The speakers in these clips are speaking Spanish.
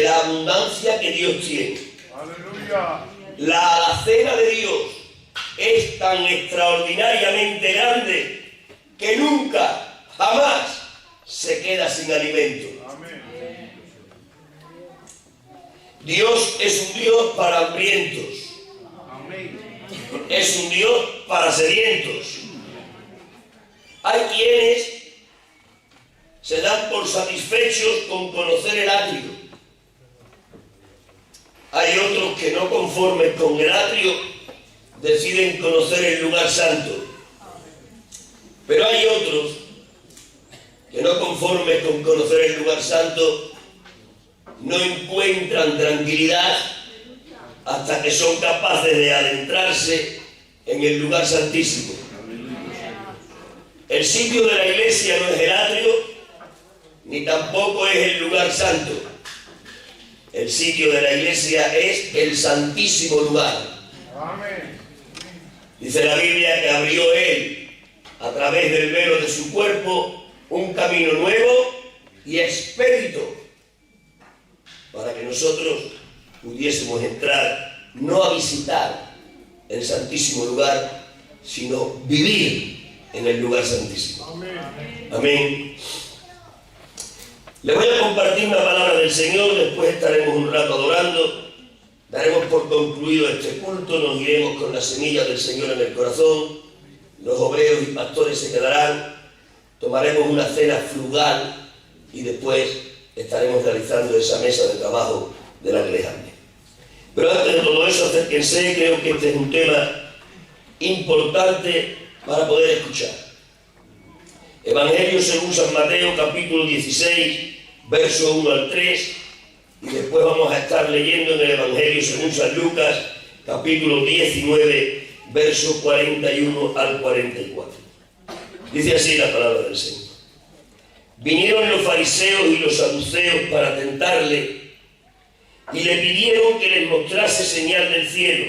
la abundancia que Dios tiene. Aleluya. La alacena de Dios es tan extraordinariamente grande que nunca, jamás se queda sin alimento. Amén. Dios es un Dios para hambrientos. Amén. Es un Dios para sedientos. Hay quienes se dan por satisfechos con conocer el atrio. Hay otros que no conformes con el atrio deciden conocer el lugar santo. Pero hay otros que no conformes con conocer el lugar santo no encuentran tranquilidad hasta que son capaces de adentrarse en el lugar santísimo. El sitio de la iglesia no es el atrio, ni tampoco es el lugar santo. El sitio de la iglesia es el santísimo lugar. Amén. Dice la Biblia que abrió Él, a través del velo de su cuerpo, un camino nuevo y expedito para que nosotros pudiésemos entrar, no a visitar el santísimo lugar, sino vivir en el lugar santísimo. Amén. Amén. Le voy a compartir una palabra del Señor, después estaremos un rato adorando, daremos por concluido este culto, nos iremos con la semilla del Señor en el corazón, los obreros y pastores se quedarán, tomaremos una cena frugal y después estaremos realizando esa mesa de trabajo de la iglesia. Pero antes de todo eso, acérquense, creo que este es un tema importante para poder escuchar. Evangelio según San Mateo, capítulo 16, verso 1 al 3, y después vamos a estar leyendo en el Evangelio según San Lucas, capítulo 19, verso 41 al 44. Dice así la palabra del Señor. Vinieron los fariseos y los saduceos para tentarle y le pidieron que les mostrase señal del cielo.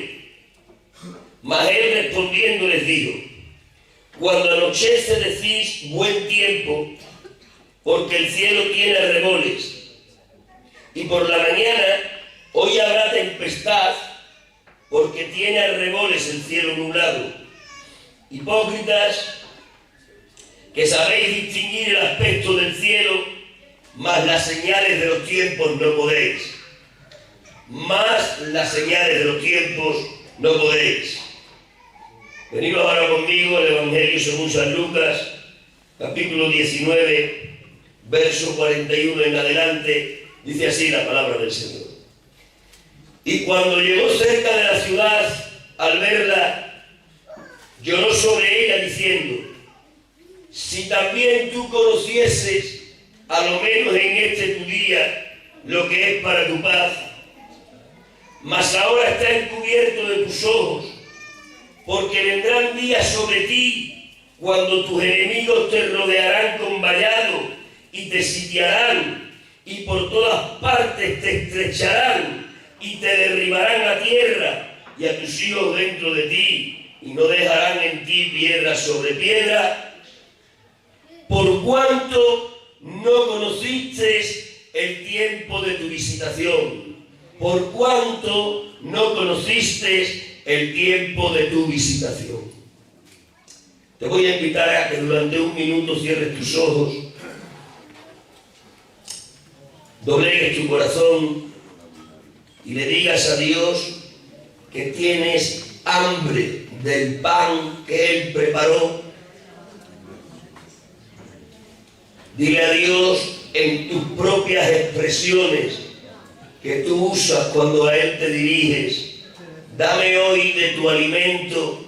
Mas él respondiendo les dijo: cuando anochece decís buen tiempo, porque el cielo tiene arreboles, y por la mañana hoy habrá tempestad, porque tiene arreboles el cielo nublado. Hipócritas, que sabéis distinguir el aspecto del cielo, mas las señales de los tiempos no podéis. Mas las señales de los tiempos no podéis. Venid ahora conmigo al Evangelio según San Lucas, capítulo 19, verso 41 en adelante, dice así la palabra del Señor. Y cuando llegó cerca de la ciudad, al verla, lloró sobre ella diciendo: si también tú conocieses, a lo menos en este tu día, lo que es para tu paz, mas ahora está encubierto de tus ojos, porque vendrán días sobre ti cuando tus enemigos te rodearán con vallado y te sitiarán y por todas partes te estrecharán y te derribarán a tierra y a tus hijos dentro de ti y no dejarán en ti piedra sobre piedra, por cuanto no conociste el tiempo de tu visitación, por cuanto no conociste el tiempo de tu visitación. Te voy a invitar a que durante un minuto cierres tus ojos, doblegues tu corazón y le digas a Dios que tienes hambre del pan que Él preparó. Dile a Dios en tus propias expresiones que tú usas cuando a Él te diriges: dame hoy de tu alimento.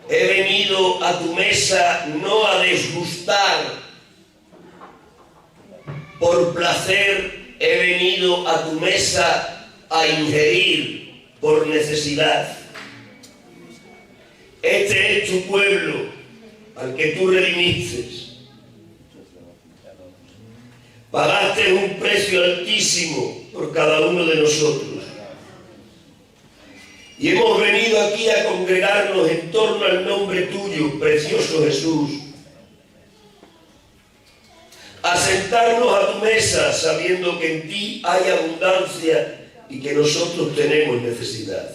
He venido a tu mesa no a desgustar por placer, he venido a tu mesa a ingerir por necesidad. Este es tu pueblo al que tú redimiste. Pagaste un precio altísimo por cada uno de nosotros. Y hemos venido aquí a congregarnos en torno al nombre tuyo, precioso Jesús, a sentarnos a tu mesa sabiendo que en ti hay abundancia y que nosotros tenemos necesidad.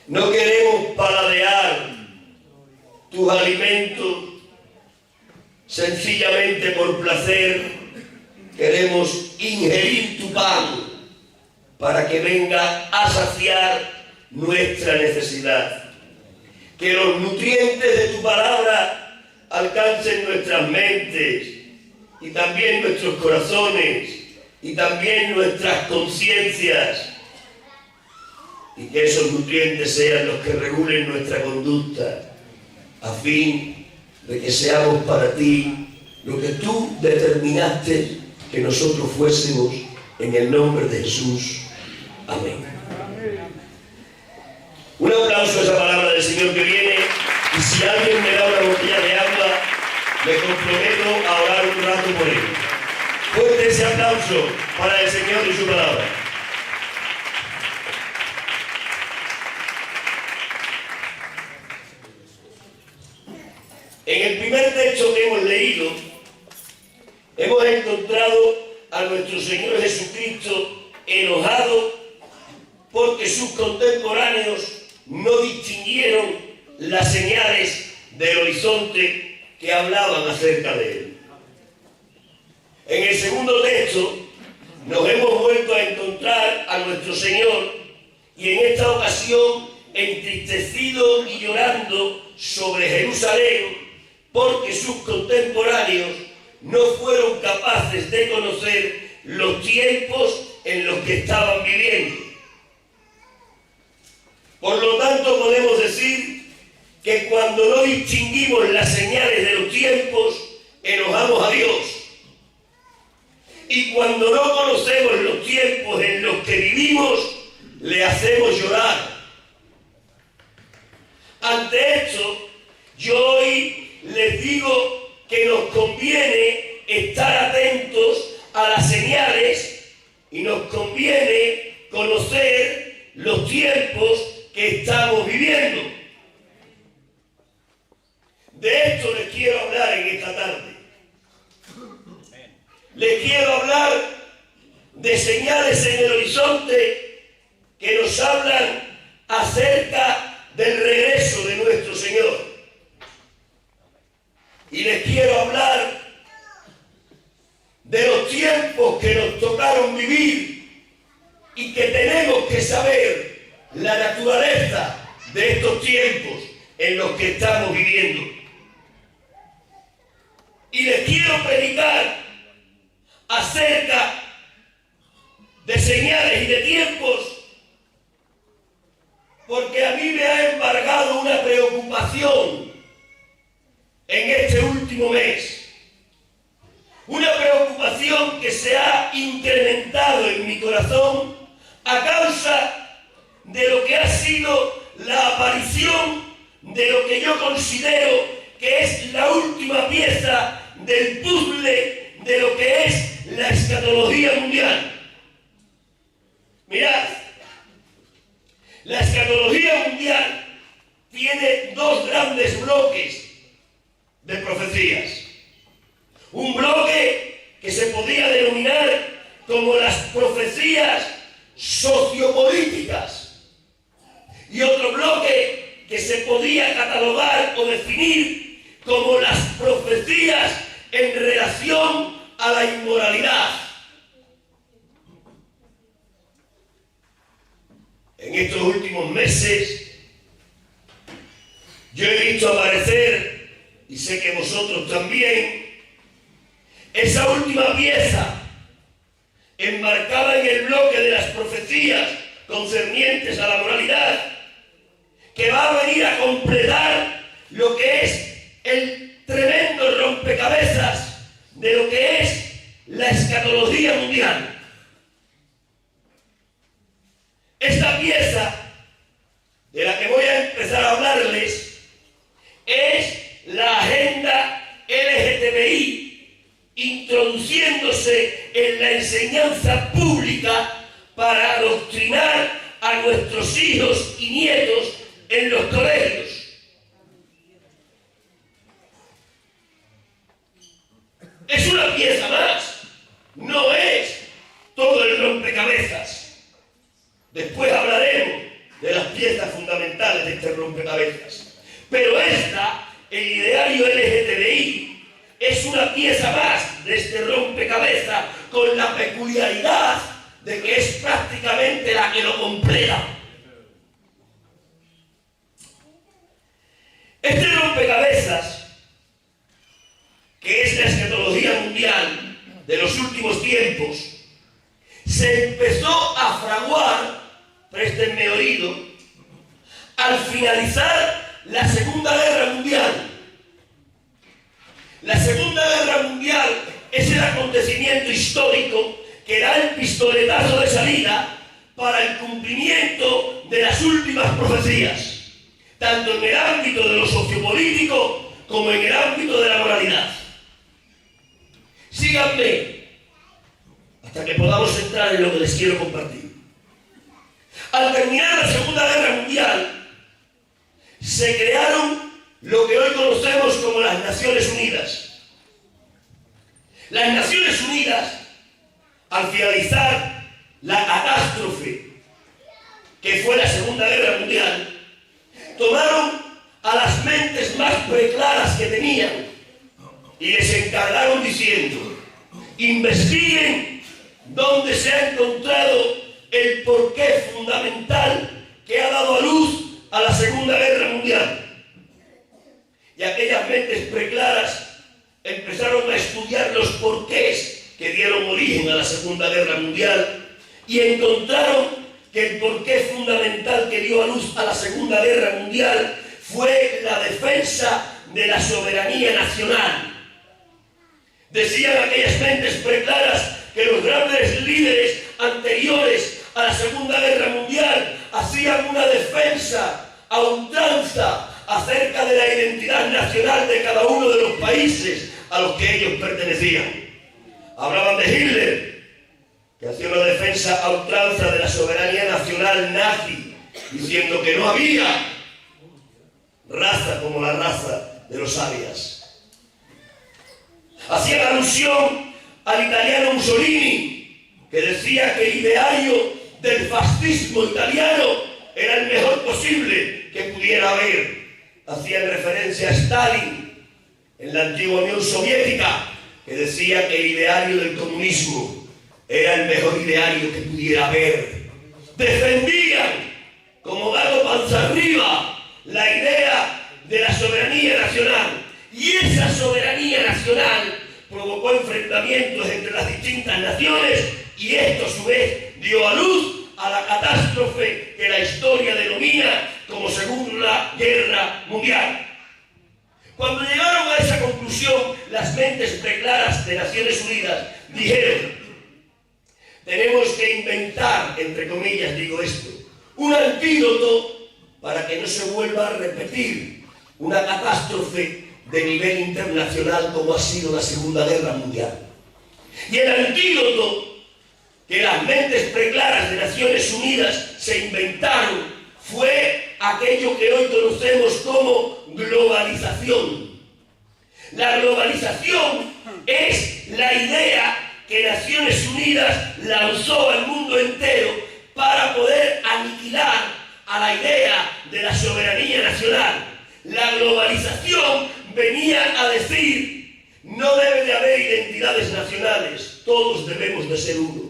No queremos paladear tus alimentos sencillamente por placer, queremos ingerir tu pan para que venga a saciar nuestra necesidad. Que los nutrientes de tu palabra alcancen nuestras mentes y también nuestros corazones y también nuestras conciencias, y que esos nutrientes sean los que regulen nuestra conducta, a fin de que seamos para ti lo que tú determinaste que nosotros fuésemos, en el nombre de Jesús. Amén. Un aplauso a esa palabra del Señor que viene, y si alguien me da una botella de agua, me comprometo a orar un rato por él. Fuerte ese aplauso para el Señor y su palabra. En el primer texto que hemos leído, hemos encontrado a nuestro Señor Jesucristo enojado porque sus contemporáneos no distinguieron las señales del horizonte que hablaban acerca de él. En el segundo texto nos hemos vuelto a encontrar a nuestro Señor, y en esta ocasión entristecido y llorando sobre Jerusalén, porque sus contemporáneos no fueron capaces de conocer los tiempos en los que estaban viviendo. Por lo tanto, podemos decir que cuando no distinguimos las señales de los tiempos, enojamos a Dios. Y cuando no conocemos los tiempos en los que vivimos, le hacemos llorar. Ante esto, yo hoy les digo que nos conviene estar atentos a las señales y nos conviene conocer los tiempos que estamos viviendo. De esto les quiero hablar en esta tarde. Les quiero hablar de señales en el horizonte que nos hablan acerca del regreso de nuestro Señor. Y les quiero hablar de los tiempos que nos tocaron vivir y que tenemos que saber la naturaleza de estos tiempos en los que estamos viviendo. Y les quiero predicar acerca de señales y de tiempos, porque a mí me ha embargado una preocupación en este último mes. Una preocupación que se ha incrementado en mi corazón a causa de lo que ha sido la aparición de lo que yo considero que es la última pieza del puzzle de lo que es la escatología mundial. Mirad, la escatología mundial tiene dos grandes bloques de profecías. Un bloque que se podría denominar como las profecías sociopolíticas, y otro bloque que se podía catalogar o definir como las profecías en relación a la inmoralidad. En estos últimos meses yo he visto aparecer, y sé que vosotros también, esa última pieza enmarcada en el bloque de las profecías concernientes a la moralidad, que va a venir a completar lo que es el tremendo rompecabezas de lo que es la escatología mundial. Esta pieza de la que voy a empezar a hablarles es la agenda LGTBI, introduciéndose en la enseñanza pública para adoctrinar a nuestros hijos y nietos en los colegios. Es una pieza más, no es todo el rompecabezas. Después hablaremos de las piezas fundamentales de este rompecabezas. Pero el ideario LGTBI, es una pieza más de este rompecabezas con la peculiaridad de que es prácticamente la que lo completa. Este rompecabezas, que es la escatología mundial de los últimos tiempos, se empezó a fraguar, préstenme oído, al finalizar la Segunda Guerra Mundial. La Segunda Guerra Mundial es el acontecimiento histórico que da el pistoletazo de salida para el cumplimiento de las últimas profecías, tanto en el ámbito de lo sociopolítico como en el ámbito de la moralidad. Síganme hasta que podamos entrar en lo que les quiero compartir. Al terminar la Segunda Guerra Mundial, se crearon lo que hoy conocemos como las Naciones Unidas. Las Naciones Unidas, al finalizar la catástrofe que fue la Segunda Guerra Mundial, tomaron a las mentes más preclaras que tenían y les encargaron diciendo: investiguen dónde se ha encontrado el porqué fundamental que ha dado a luz a la Segunda Guerra Mundial. Y aquellas mentes preclaras empezaron a estudiar los porqués que dieron origen a la Segunda Guerra Mundial y encontraron que el porqué fundamental que dio a luz a la Segunda Guerra Mundial fue la defensa de la soberanía nacional. Decían aquellas mentes preclaras que los grandes líderes anteriores a la Segunda Guerra Mundial hacían una defensa a ultranza acerca de la identidad nacional de cada uno de los países a los que ellos pertenecían. Hablaban de Hitler, que hacía una defensa a ultranza de la soberanía nacional nazi, diciendo que no había raza como la raza de los arias. Hacían alusión al italiano Mussolini, que decía que el ideario del fascismo italiano era el mejor posible que pudiera haber. Hacían referencia a Stalin en la antigua Unión Soviética, que decía que el ideario del comunismo era el mejor ideario que pudiera haber. Defendían como gato panza arriba la idea de la soberanía nacional, y esa soberanía nacional provocó enfrentamientos entre las distintas naciones, y esto a su vez dio a luz a la catástrofe que la historia denomina como Segunda Guerra Mundial. Cuando llegaron a esa conclusión, las mentes preclaras de Naciones Unidas dijeron: tenemos que inventar, entre comillas digo esto, un antídoto para que no se vuelva a repetir una catástrofe de nivel internacional como ha sido la Segunda Guerra Mundial. Y el antídoto que las mentes preclaras de Naciones Unidas se inventaron fue aquello que hoy conocemos como globalización. La globalización es la idea que Naciones Unidas lanzó al mundo entero para poder aniquilar a la idea de la soberanía nacional. La globalización venía a decir: no debe de haber identidades nacionales, todos debemos de ser uno.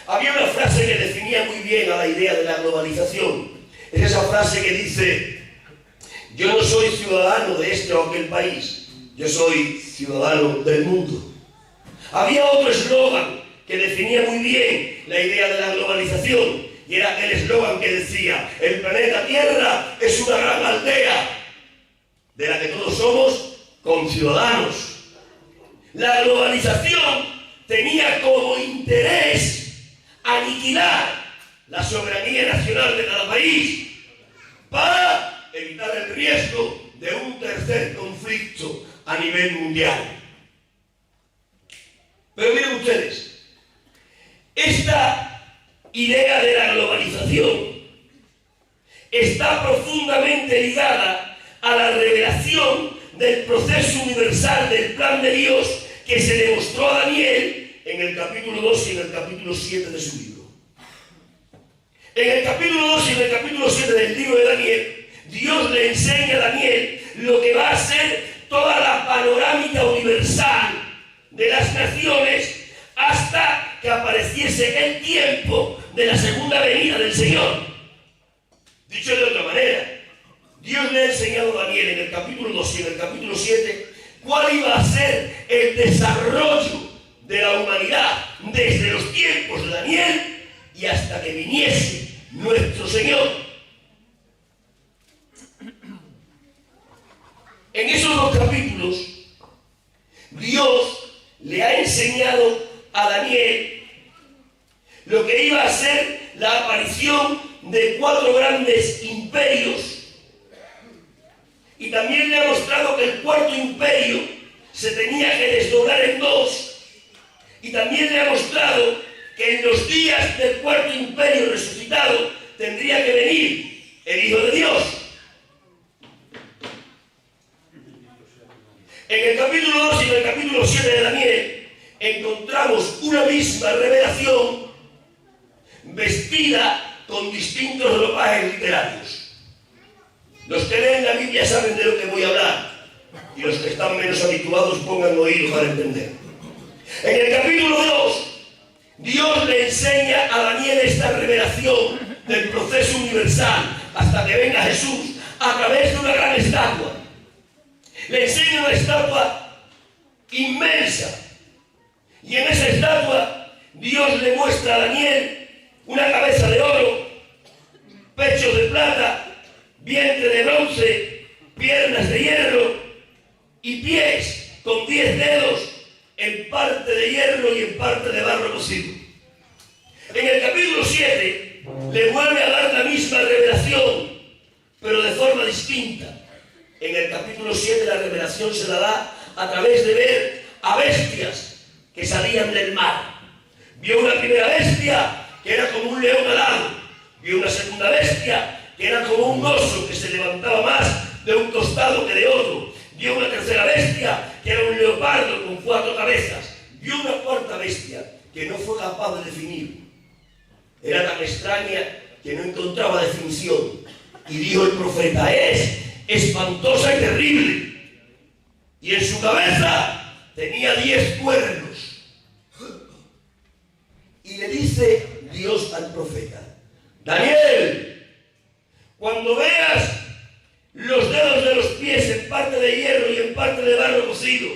Había una frase que definía muy bien a la idea de la globalización. Es esa frase que dice: yo no soy ciudadano de este o aquel país, yo soy ciudadano del mundo. Había otro eslogan que definía muy bien la idea de la globalización, y era aquel eslogan que decía: el planeta Tierra es una gran aldea de la que todos somos conciudadanos. La globalización tenía como interés aniquilar la soberanía nacional de cada país para evitar el riesgo de un tercer conflicto a nivel mundial. Pero miren ustedes, esta idea de la globalización está profundamente ligada a la revelación del proceso universal del plan de Dios que se le mostró a Daniel en el capítulo 2 y en el capítulo 7 de su libro. En el capítulo 2 y en el capítulo 7 del libro de Daniel, Dios le enseña a Daniel lo que va a ser toda la panorámica universal de las naciones hasta que apareciese el tiempo de la segunda venida del Señor. Dicho de otra manera, Dios le ha enseñado a Daniel en el capítulo 2 y en el capítulo 7 cuál iba a ser el desarrollo de la humanidad desde los tiempos de Daniel y hasta que viniese nuestro Señor. En esos dos capítulos, Dios le ha enseñado a Daniel lo que iba a ser la aparición de 4 grandes imperios, y también le ha mostrado que el cuarto imperio se tenía que desdoblar en 2, y también le ha mostrado que en los días del cuarto imperio resucitado tendría que venir el Hijo de Dios. En el capítulo 2 y en el capítulo 7 de Daniel encontramos una misma revelación vestida con distintos ropajes literarios. Los que leen la Biblia saben de lo que voy a hablar, y los que están menos habituados pongan oído para entender. En el capítulo 2, Dios le enseña a Daniel esta revelación del proceso universal hasta que venga Jesús a través de una gran estatua. Le enseña una estatua inmensa, y en esa estatua Dios le muestra a Daniel una cabeza de oro, pechos de plata, vientre de bronce, piernas de hierro y pies con 10 dedos, en parte de hierro y en parte de barro cocido. En el capítulo 7 le vuelve a dar la misma revelación, pero de forma distinta. En el capítulo 7 la revelación se la da a través de ver a bestias que salían del mar. Vio una primera bestia que era como un león alado, vio una segunda bestia que era como un oso que se levantaba más de un costado que de otro, vio una tercera bestia que era un leopardo con 4 cabezas, vio una cuarta bestia que no fue capaz de definir. Era tan extraña que no encontraba definición, y dijo el profeta: es espantosa y terrible, y en su cabeza tenía 10 cuernos. Y le dice Dios al profeta: Daniel, cuando veas los dedos de los pies en parte de hierro y en parte de barro cocido,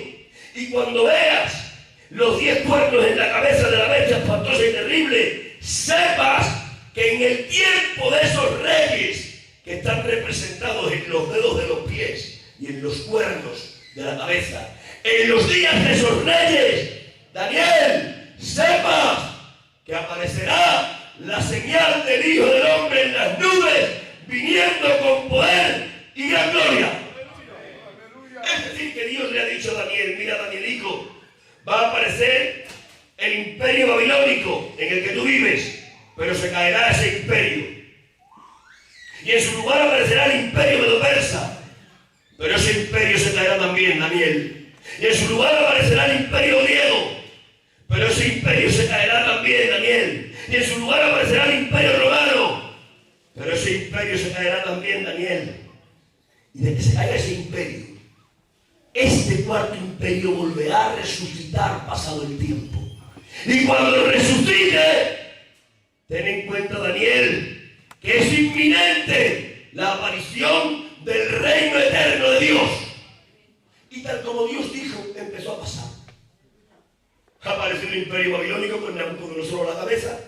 y cuando veas los 10 cuernos en la cabeza de la bestia espantosa y terrible, sepas que en el tiempo de esos reyes que están representados en los dedos de los pies y en los cuernos de la cabeza, en los días de esos reyes, Daniel, sepas que aparecerá la señal del Hijo del Hombre en las nubes, viniendo con poder y gran gloria. Es decir, que Dios le ha dicho a Daniel: mira, Danielico, va a aparecer el imperio babilónico en el que tú vives, pero se caerá ese imperio. Y en su lugar aparecerá el imperio medo-persa, pero ese imperio se caerá también, Daniel. Y en su lugar aparecerá el imperio griego, pero ese imperio se caerá también, Daniel. Y en su lugar aparecerá el imperio romano, pero ese imperio se caerá también, Daniel. Y de que se caiga ese imperio, este cuarto imperio volverá a resucitar pasado el tiempo. Y cuando resucite, ten en cuenta, Daniel, que es inminente la aparición del reino eterno de Dios. Y tal como Dios dijo, empezó a pasar. Apareció el imperio babilónico con Nabucodonosor a la cabeza.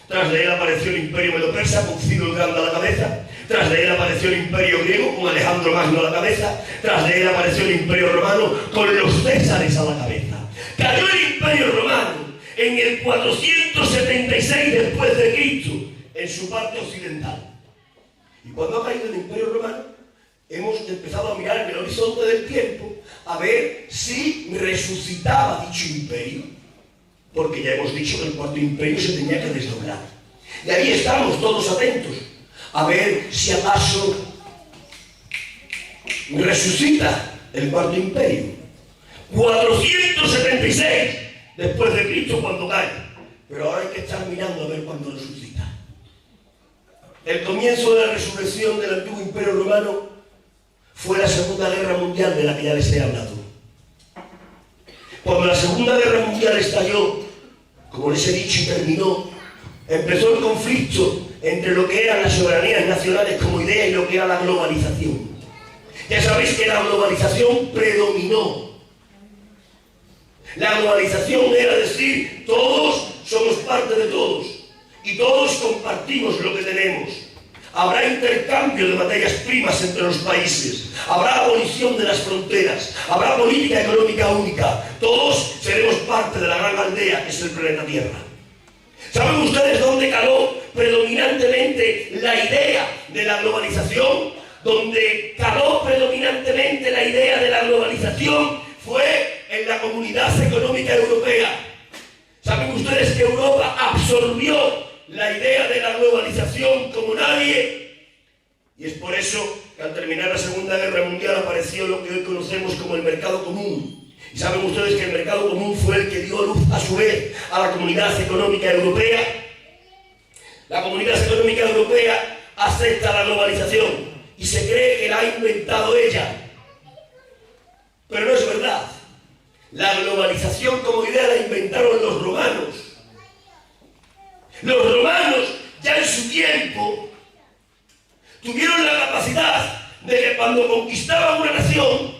Tras de él apareció el imperio medo-persa con Ciro el Grande a la cabeza. Tras de él apareció el imperio griego con Alejandro Magno a la cabeza. Tras de él apareció el imperio romano con los Césares a la cabeza. Cayó el imperio romano en el 476 después de Cristo, en su parte occidental. Y cuando ha caído el imperio romano, hemos empezado a mirar en el horizonte del tiempo a ver si resucitaba dicho imperio, porque ya hemos dicho que el cuarto imperio se tenía que desdoblar. Y ahí estamos todos atentos a ver si acaso resucita el Cuarto Imperio. 476 después de Cristo cuando cae. Pero ahora hay que estar mirando a ver cuándo resucita. El comienzo de la resurrección del antiguo Imperio Romano fue la Segunda Guerra Mundial, de la que ya les he hablado. Cuando la Segunda Guerra Mundial estalló, como les he dicho, y terminó, empezó el conflicto entre lo que eran las soberanías nacionales como idea y lo que era la globalización. Ya sabéis que la globalización predominó. La globalización era decir, todos somos parte de todos y todos compartimos lo que tenemos. Habrá intercambio de materias primas entre los países, habrá abolición de las fronteras, habrá política económica única. Todos seremos parte de la gran aldea que es el planeta Tierra. ¿Saben ustedes dónde caló predominantemente la idea de la globalización? Donde caló predominantemente la idea de la globalización fue en la Comunidad Económica Europea. ¿Saben ustedes que Europa absorbió la idea de la globalización como nadie? Y es por eso que al terminar la Segunda Guerra Mundial apareció lo que hoy conocemos como el mercado común. Y saben ustedes que el mercado común fue el que dio luz a su vez a la Comunidad Económica Europea. La Comunidad Económica Europea acepta la globalización y se cree que la ha inventado ella. Pero no es verdad. La globalización como idea la inventaron los romanos. Los romanos ya en su tiempo tuvieron la capacidad de que cuando conquistaban una nación,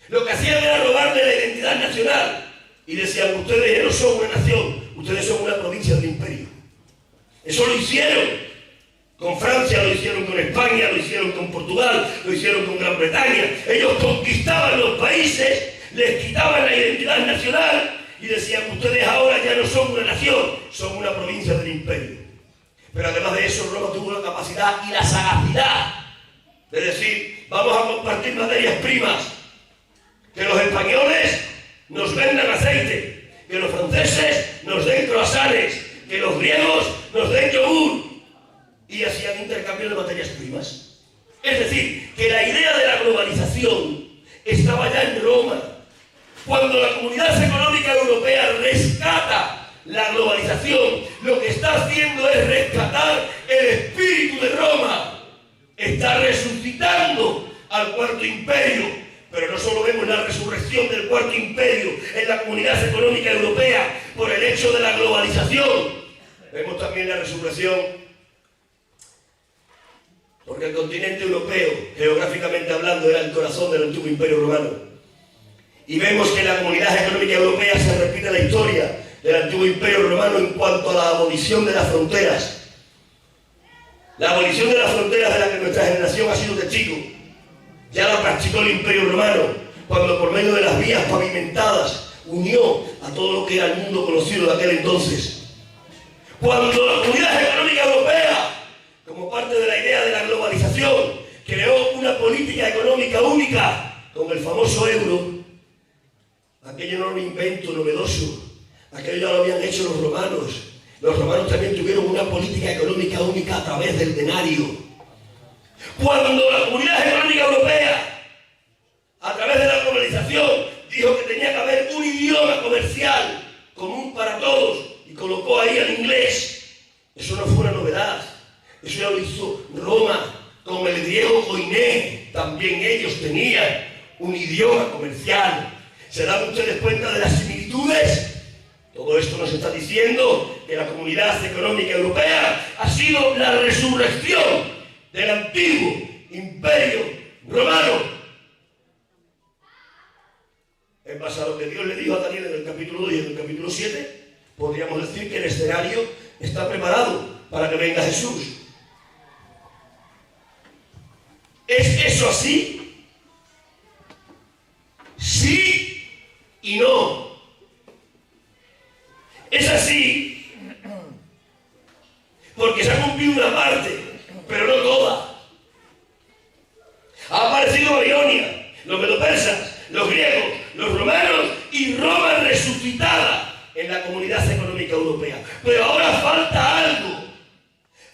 lo que hacían era robarle la identidad nacional y decían, ustedes ya no son una nación, ustedes son una provincia del imperio. Eso lo hicieron con Francia, lo hicieron con España, lo hicieron con Portugal, lo hicieron con Gran Bretaña. Ellos conquistaban los países, les quitaban la identidad nacional y decían, ustedes ahora ya no son una nación, son una provincia del imperio. Pero además de eso, Roma tuvo la capacidad y la sagacidad de decir, vamos a compartir materias primas, que los españoles nos vendan aceite, que los franceses nos den croissants, que los griegos nos den yogur, y hacían intercambio de materias primas. Es decir, que la idea de la globalización estaba ya en Roma. Cuando la Comunidad Económica Europea rescata la globalización, lo que está haciendo es rescatar el espíritu de Roma. Está resucitando al Cuarto Imperio. Pero no solo vemos la resurrección del Cuarto Imperio en la Comunidad Económica Europea por el hecho de la globalización, vemos también la resurrección porque el continente europeo, geográficamente hablando, era el corazón del antiguo Imperio Romano. Y vemos que en la Comunidad Económica Europea se repite la historia del antiguo Imperio Romano en cuanto a la abolición de las fronteras. La abolición de las fronteras de la que nuestra generación ha sido testigo ya la practicó el Imperio Romano, cuando por medio de las vías pavimentadas unió a todo lo que era el mundo conocido de aquel entonces. Cuando la Comunidad Económica Europea, como parte de la idea de la globalización, creó una política económica única con el famoso euro, aquello no era un invento novedoso, aquello ya lo habían hecho los romanos. Los romanos también tuvieron una política económica única a través del denario. Cuando la Comunidad Económica Europea, a través de la globalización, dijo que tenía que haber un idioma comercial común para todos y colocó ahí el inglés, eso no fue una novedad. Eso ya lo hizo Roma con el griego koiné. También ellos tenían un idioma comercial. ¿Se dan ustedes cuenta de las similitudes? Todo esto nos está diciendo que la Comunidad Económica Europea ha sido la resurrección del antiguo Imperio Romano. En base a lo que Dios le dijo a Daniel en el capítulo 2 y en el capítulo 7, podríamos decir que el escenario está preparado para que venga Jesús. ¿Es eso así? Sí y no. Es así porque se ha cumplido una parte, pero no toda. Ha aparecido Babilonia, los medopersas, los griegos, los romanos y Roma resucitada en la Comunidad Económica Europea. Pero ahora falta algo.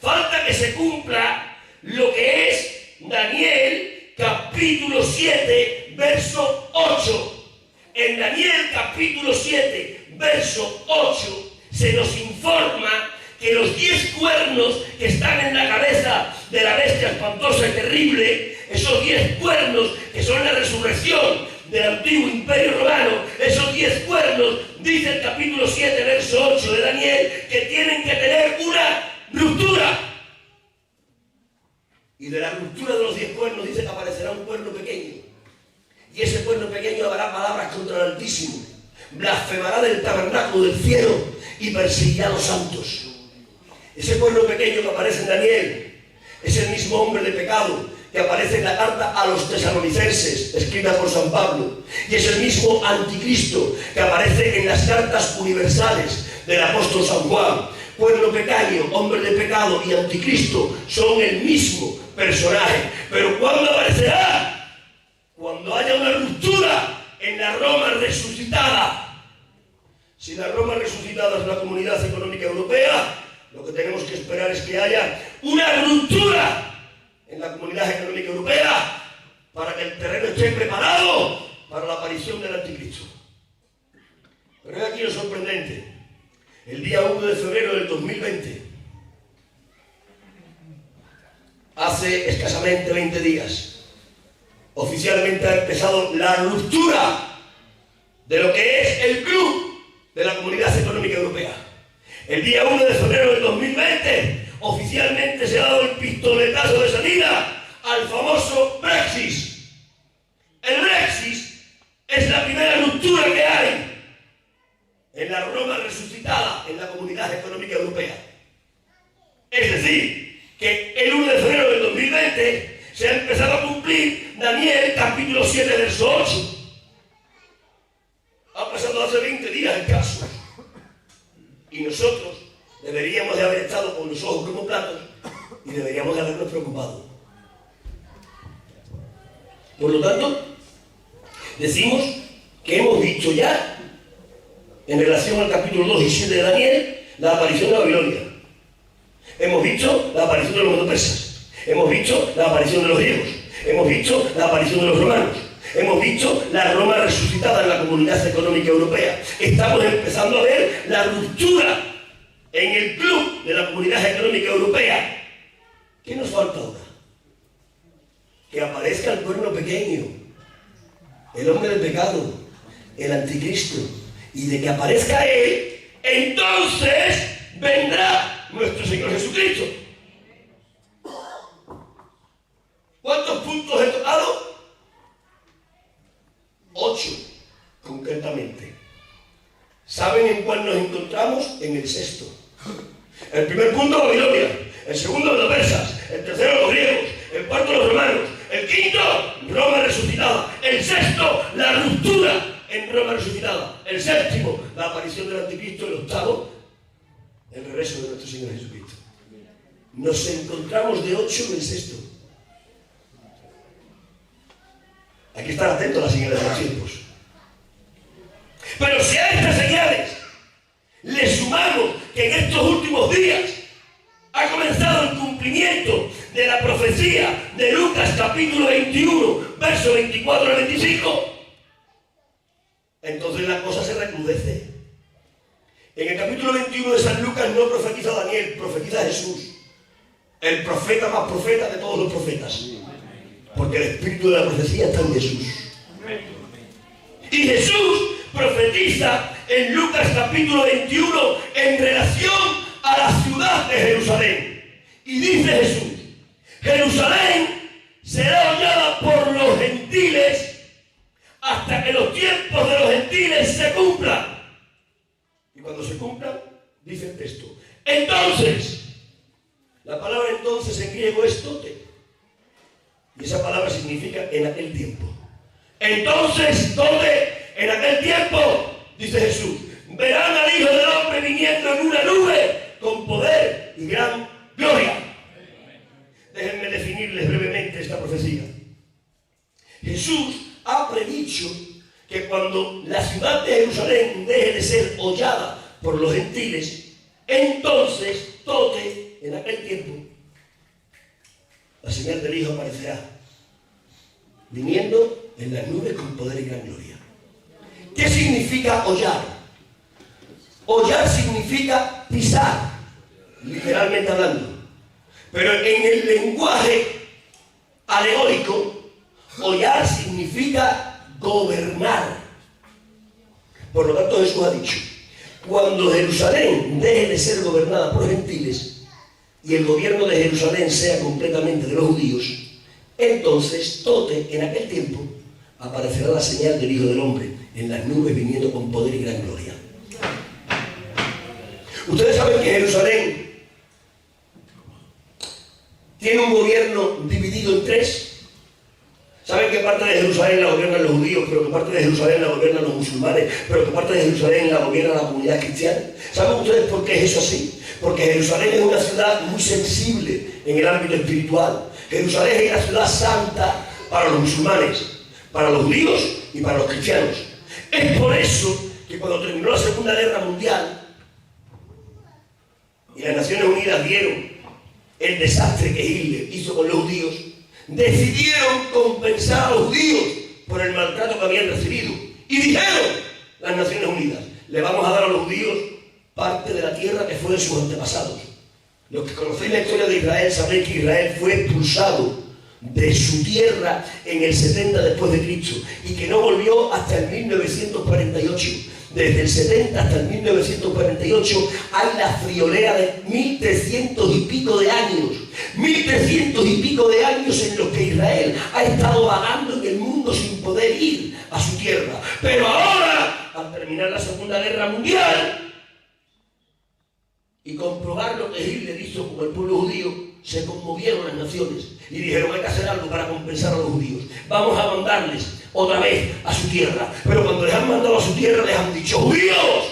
Falta que se cumpla lo que es Daniel capítulo capítulo 7, verso 8. En Daniel capítulo 7, verso 8, se nos informa que los 10 cuernos que están en la cabeza de la bestia espantosa y terrible, esos 10 cuernos que son la resurrección del antiguo imperio romano, esos 10 cuernos, dice el capítulo 7, verso 8 de Daniel, que tienen que tener una ruptura. Y de la ruptura de los 10 cuernos dice que aparecerá un cuerno pequeño. Y ese cuerno pequeño hablará palabras contra el Altísimo, blasfemará del tabernáculo del cielo y perseguirá a los santos. Ese cuerno pequeño que aparece en Daniel es el mismo hombre de pecado que aparece en la carta a los tesalonicenses, escrita por San Pablo, y es el mismo anticristo que aparece en las cartas universales del apóstol San Juan. Cuerno pequeño, hombre de pecado y anticristo son el mismo personaje. Pero ¿cuándo aparecerá? Cuando haya una ruptura en la Roma resucitada. Si la Roma resucitada es la Comunidad Económica Europea, lo que tenemos que esperar es que haya una ruptura en la Comunidad Económica Europea para que el terreno esté preparado para la aparición del anticristo. Pero es aquí lo sorprendente. El día 1 de febrero del 2020, hace escasamente 20 días, oficialmente ha empezado la ruptura de lo que es el club de la Comunidad Económica Europea. El día 1 de febrero del 2020, oficialmente se ha dado el pistoletazo de salida al famoso Brexit. El Brexit es la primera ruptura que hay en la Roma resucitada, en la Comunidad Económica Europea. Es decir, que el 1 de febrero del 2020 se ha empezado a cumplir Daniel capítulo 7, verso 8. Ha pasado hace 20 días escasos. Y nosotros deberíamos de haber estado con los ojos como platos y deberíamos de habernos preocupado. Por lo tanto, decimos que hemos visto ya, en relación al capítulo 2 y 7 de Daniel, la aparición de Babilonia. Hemos visto la aparición de los medo-persas. Hemos visto la aparición de los griegos. Hemos visto la aparición de los romanos. Hemos visto la Roma resucitada en la Comunidad Económica Europea. Estamos empezando a ver la ruptura en el club de la Comunidad Económica Europea. ¿Qué nos falta ahora? Que aparezca el cuerno pequeño, el hombre del pecado, el anticristo. Y de que aparezca él, entonces vendrá nuestro Señor Jesucristo. ¿Cuántos puntos he tocado? 8, concretamente. ¿Saben en cuál nos encontramos? En el sexto. El primer punto, Babilonia. El segundo, los persas. El tercero, los griegos. El cuarto, los romanos. El quinto, Roma resucitada. El sexto, la ruptura en Roma resucitada. El séptimo, la aparición del anticristo. El octavo, el regreso de nuestro Señor Jesucristo. Nos encontramos de 8 en el sexto. Hay que estar atentos a las señales de los tiempos. Pero si a estas señales le sumamos que en estos últimos días ha comenzado el cumplimiento de la profecía de Lucas capítulo 21, versos 24 al 25, entonces la cosa se recrudece. En el capítulo 21 de San Lucas no profetiza Daniel, profetiza Jesús, el profeta más profeta de todos los profetas. Porque el espíritu de la profecía está en Jesús. Y Jesús profetiza en Lucas capítulo 21 en relación a la ciudad de Jerusalén. Y dice Jesús: Jerusalén será hollada por los gentiles hasta que los tiempos de los gentiles se cumplan. Y cuando se cumplan, dice el texto, entonces, la palabra entonces en griego es tote. Y esa palabra significa en aquel tiempo. Entonces, ¿dónde? En aquel tiempo, dice Jesús, verán al Hijo del Hombre viniendo en una nube con poder y gran gloria. Déjenme definirles brevemente esta profecía. Jesús ha predicho que cuando la ciudad de Jerusalén deje de ser hollada por los gentiles, entonces, tote, en aquel tiempo, la señal del Hijo aparecerá. viniendo en las nubes con poder y gran gloria. ¿Qué significa hollar? Hollar significa pisar, literalmente hablando. Pero en el lenguaje alegórico, hollar significa gobernar. Por lo tanto, Jesús ha dicho, cuando Jerusalén deje de ser gobernada por gentiles y el gobierno de Jerusalén sea completamente de los judíos, entonces, en aquel tiempo, aparecerá la señal del Hijo del Hombre en las nubes viniendo con poder y gran gloria. Ustedes saben que Jerusalén tiene un gobierno dividido en tres. ¿Saben que parte de Jerusalén la gobiernan los judíos, pero que parte de Jerusalén la gobiernan los musulmanes, pero que parte de Jerusalén la gobierna la comunidad cristiana? ¿Saben ustedes por qué es eso así? Porque Jerusalén es una ciudad muy sensible en el ámbito espiritual. Jerusalén es la ciudad santa para los musulmanes, para los judíos y para los cristianos. Es por eso que cuando terminó la Segunda Guerra Mundial y las Naciones Unidas vieron el desastre que Hitler hizo con los judíos, decidieron compensar a los judíos por el maltrato que habían recibido. Y dijeron las Naciones Unidas, le vamos a dar a los judíos parte de la tierra que fue de sus antepasados. Los que conocéis la historia de Israel sabréis que Israel fue expulsado de su tierra en el 70 después de Cristo y que no volvió hasta el 1948. Desde el 70 hasta el 1948 hay la friolera de 1300 y pico de años. 1300 y pico de años en los que Israel ha estado vagando en el mundo sin poder ir a su tierra. Pero ahora, al terminar la Segunda Guerra Mundial y comprobar lo que Hitler hizo con el pueblo judío, se conmovieron las naciones y dijeron, hay que hacer algo para compensar a los judíos. Vamos a mandarles otra vez a su tierra. Pero cuando les han mandado a su tierra, les han dicho, judíos,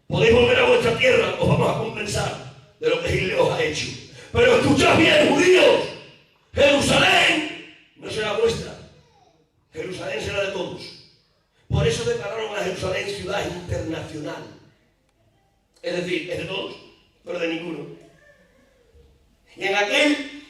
podéis volver a vuestra tierra, os vamos a compensar de lo que Hitler os ha hecho. Pero escuchad bien, judíos, Jerusalén no será vuestra, Jerusalén será de todos. Por eso declararon a Jerusalén ciudad internacional. Es decir, es de todos, pero de ninguno. Y en aquel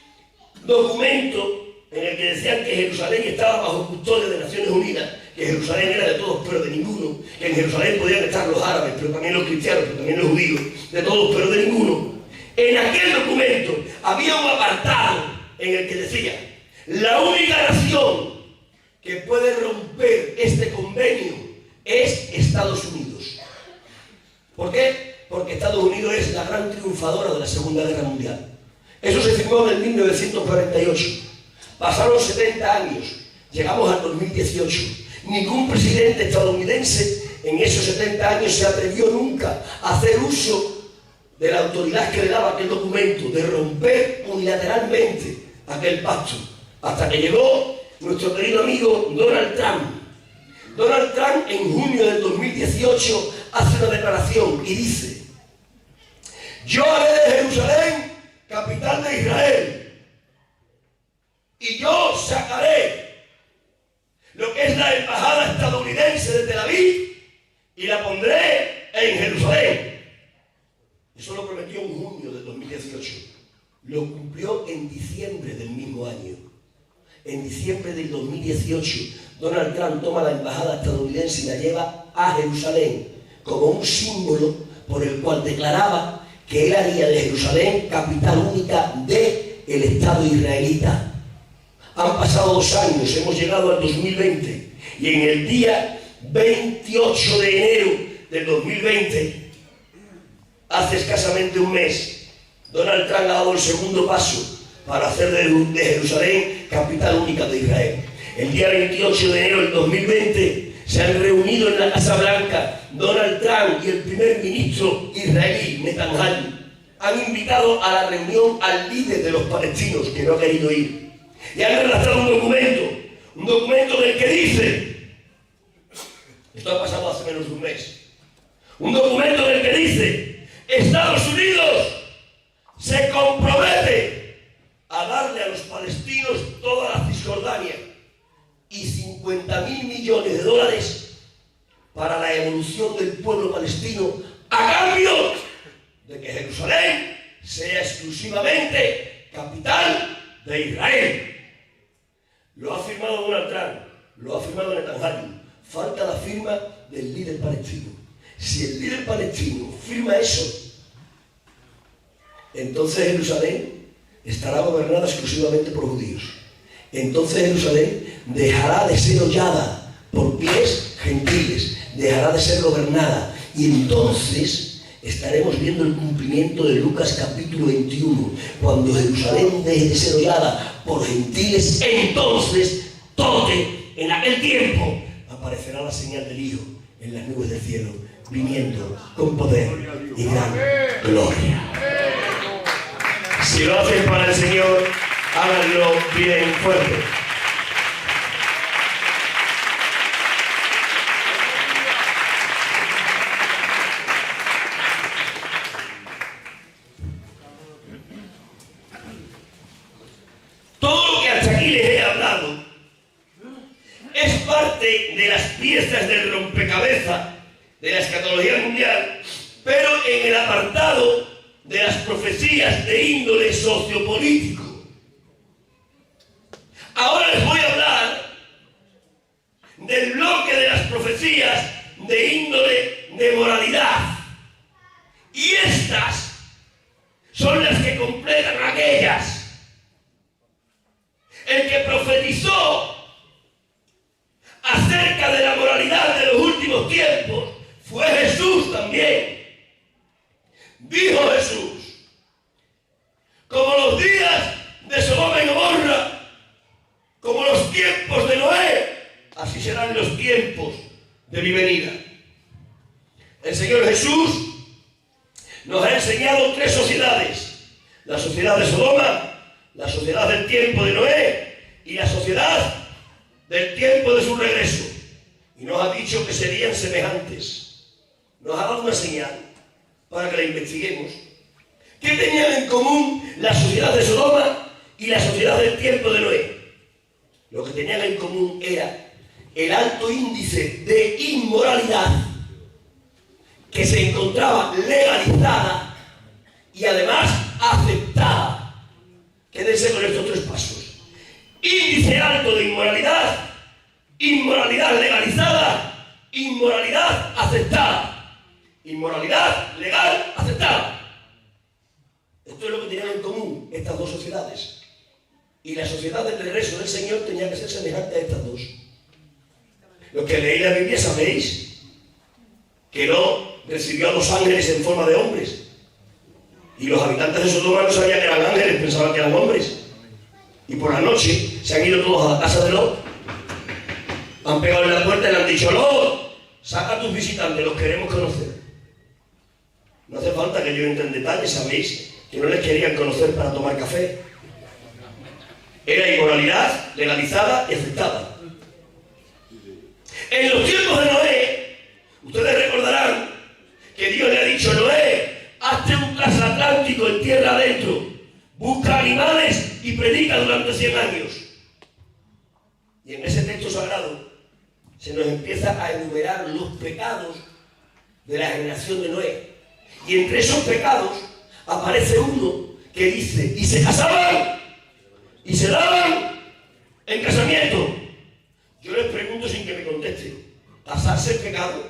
documento en el que decían que Jerusalén estaba bajo custodia de Naciones Unidas, que Jerusalén era de todos, pero de ninguno, que en Jerusalén podían estar los árabes, pero también los cristianos, pero también los judíos, de todos, pero de ninguno. En aquel documento había un apartado en el que decía, la única nación que puede romper este convenio es Estados Unidos. ¿Por qué? Porque Estados Unidos es la gran triunfadora de la Segunda Guerra Mundial. Eso se firmó en el 1948. Pasaron 70 años, llegamos al 2018. Ningún presidente estadounidense en esos 70 años se atrevió nunca a hacer uso de la autoridad que le daba aquel documento, de romper unilateralmente aquel pacto, hasta que llegó nuestro querido amigo Donald Trump. Donald Trump en junio del 2018 hace una declaración y dice, yo haré de Jerusalén capital de Israel y yo sacaré lo que es la embajada estadounidense de Tel Aviv y la pondré en Jerusalén. Eso lo prometió en junio del 2018. Lo cumplió en diciembre del mismo año. En diciembre del 2018, Donald Trump toma la embajada estadounidense y la lleva a Jerusalén como un símbolo por el cual declaraba que él haría de Jerusalén capital única del Estado israelita. Han pasado 2 años, hemos llegado al 2020 y en el día 28 de enero del 2020, hace escasamente un mes, Donald Trump ha dado el segundo paso para hacer de Jerusalén capital única de Israel. El día 28 de enero del 2020 se han reunido en la Casa Blanca Donald Trump y el primer ministro israelí, Netanyahu. Han invitado a la reunión al líder de los palestinos, que no ha querido ir. Y han redactado un documento en el que dice, esto ha pasado hace menos de un mes, un documento en el que dice, Estados Unidos se compromete a darle a los palestinos toda la Cisjordania y 50.000 millones de dólares para la evolución del pueblo palestino a cambio de que Jerusalén sea exclusivamente capital de Israel. Lo ha firmado Donald Trump, lo ha firmado Netanyahu. Falta la firma del líder palestino. Si el líder palestino firma eso, entonces Jerusalén estará gobernada exclusivamente por judíos. Entonces Jerusalén dejará de ser hollada por pies gentiles, dejará de ser gobernada. Y entonces estaremos viendo el cumplimiento de Lucas capítulo 21. Cuando Jerusalén deje de ser hollada por gentiles, entonces en aquel tiempo aparecerá la señal del Hijo en las nubes del cielo, viniendo con poder y gran gloria. Si lo hacen para el Señor, háganlo bien fuerte. Todo lo que hasta aquí les he hablado es parte de las piezas del rompecabezas de la escatología mundial, pero en el apartado de las profecías de índole sociopolítico. Ahora les voy a hablar del bloque de las profecías de índole de moralidad. Y estas son las que completan aquellas. El que profetizó acerca de la moralidad de los últimos tiempos fue Jesús también. Dijo Jesús: como los días de Sodoma y Gomorra, como los tiempos de Noé, así serán los tiempos de mi venida. El Señor Jesús nos ha enseñado tres sociedades: la sociedad de Sodoma, la sociedad del tiempo de Noé y la sociedad del tiempo de su regreso. Y nos ha dicho que serían semejantes. Nos ha dado una señal para que la investiguemos. ¿Qué tenían en común la sociedad de Sodoma y la sociedad del tiempo de Noé? Lo que tenían en común era el alto índice de inmoralidad que se encontraba legalizada y además aceptada. Quédense con estos tres pasos: índice alto de inmoralidad, inmoralidad legalizada, inmoralidad aceptada. Inmoralidad legal aceptada. Esto es lo que tenían en común estas dos sociedades. Y la sociedad del regreso del Señor tenía que ser semejante a estas dos. Los que leéis la Biblia sabéis que no recibió a los ángeles en forma de hombres. Y los habitantes de Sodoma no sabían que eran ángeles, pensaban que eran hombres. Y por la noche se han ido todos a la casa de Lot. Han pegado en la puerta y le han dicho: Lot, saca a tus visitantes, los queremos conocer. No hace falta que yo entre en detalles, sabéis que no les querían conocer para tomar café. Era inmoralidad legalizada y aceptada. En los tiempos de Noé, ustedes recordarán que Dios le ha dicho: Noé, hazte un transatlántico en tierra adentro, busca animales y predica durante 100 años. Y en ese texto sagrado se nos empieza a enumerar los pecados de la generación de Noé. Y entre esos pecados aparece uno que dice: y se casaban y se daban en casamiento. Yo les pregunto sin que me contesten: ¿casarse es pecado?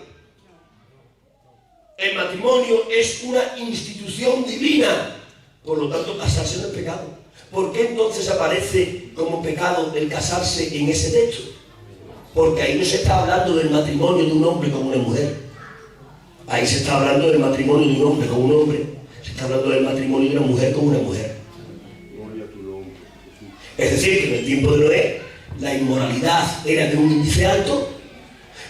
El matrimonio es una institución divina, por lo tanto casarse no es pecado. ¿Por qué entonces aparece como pecado el casarse en ese texto? Porque ahí no se está hablando del matrimonio de un hombre con una mujer. Ahí se está hablando del matrimonio de un hombre con un hombre. Se está hablando del matrimonio de una mujer con una mujer. Es decir, que en el tiempo de Noé la inmoralidad era de un índice alto,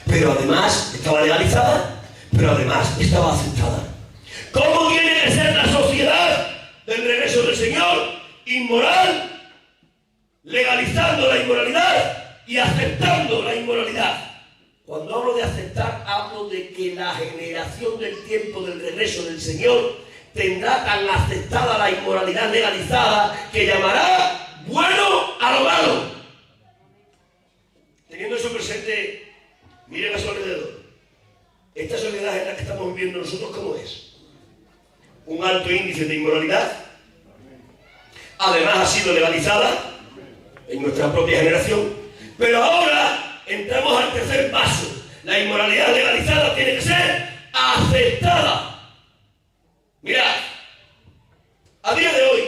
pero además estaba legalizada, pero además estaba aceptada. ¿Cómo tiene que ser la sociedad del regreso del Señor? Inmoral, legalizando la inmoralidad y aceptando la inmoralidad. Cuando hablo de aceptar, hablo de que la generación del tiempo del regreso del Señor tendrá tan aceptada la inmoralidad legalizada que llamará bueno a lo malo. Teniendo eso presente, miren a su alrededor. Esta sociedad en la que estamos viviendo nosotros, ¿cómo es? Un alto índice de inmoralidad. Además ha sido legalizada. en nuestra propia generación. Pero ahora entramos al tercer paso. La inmoralidad legalizada tiene que ser aceptada. Mirad, a día de hoy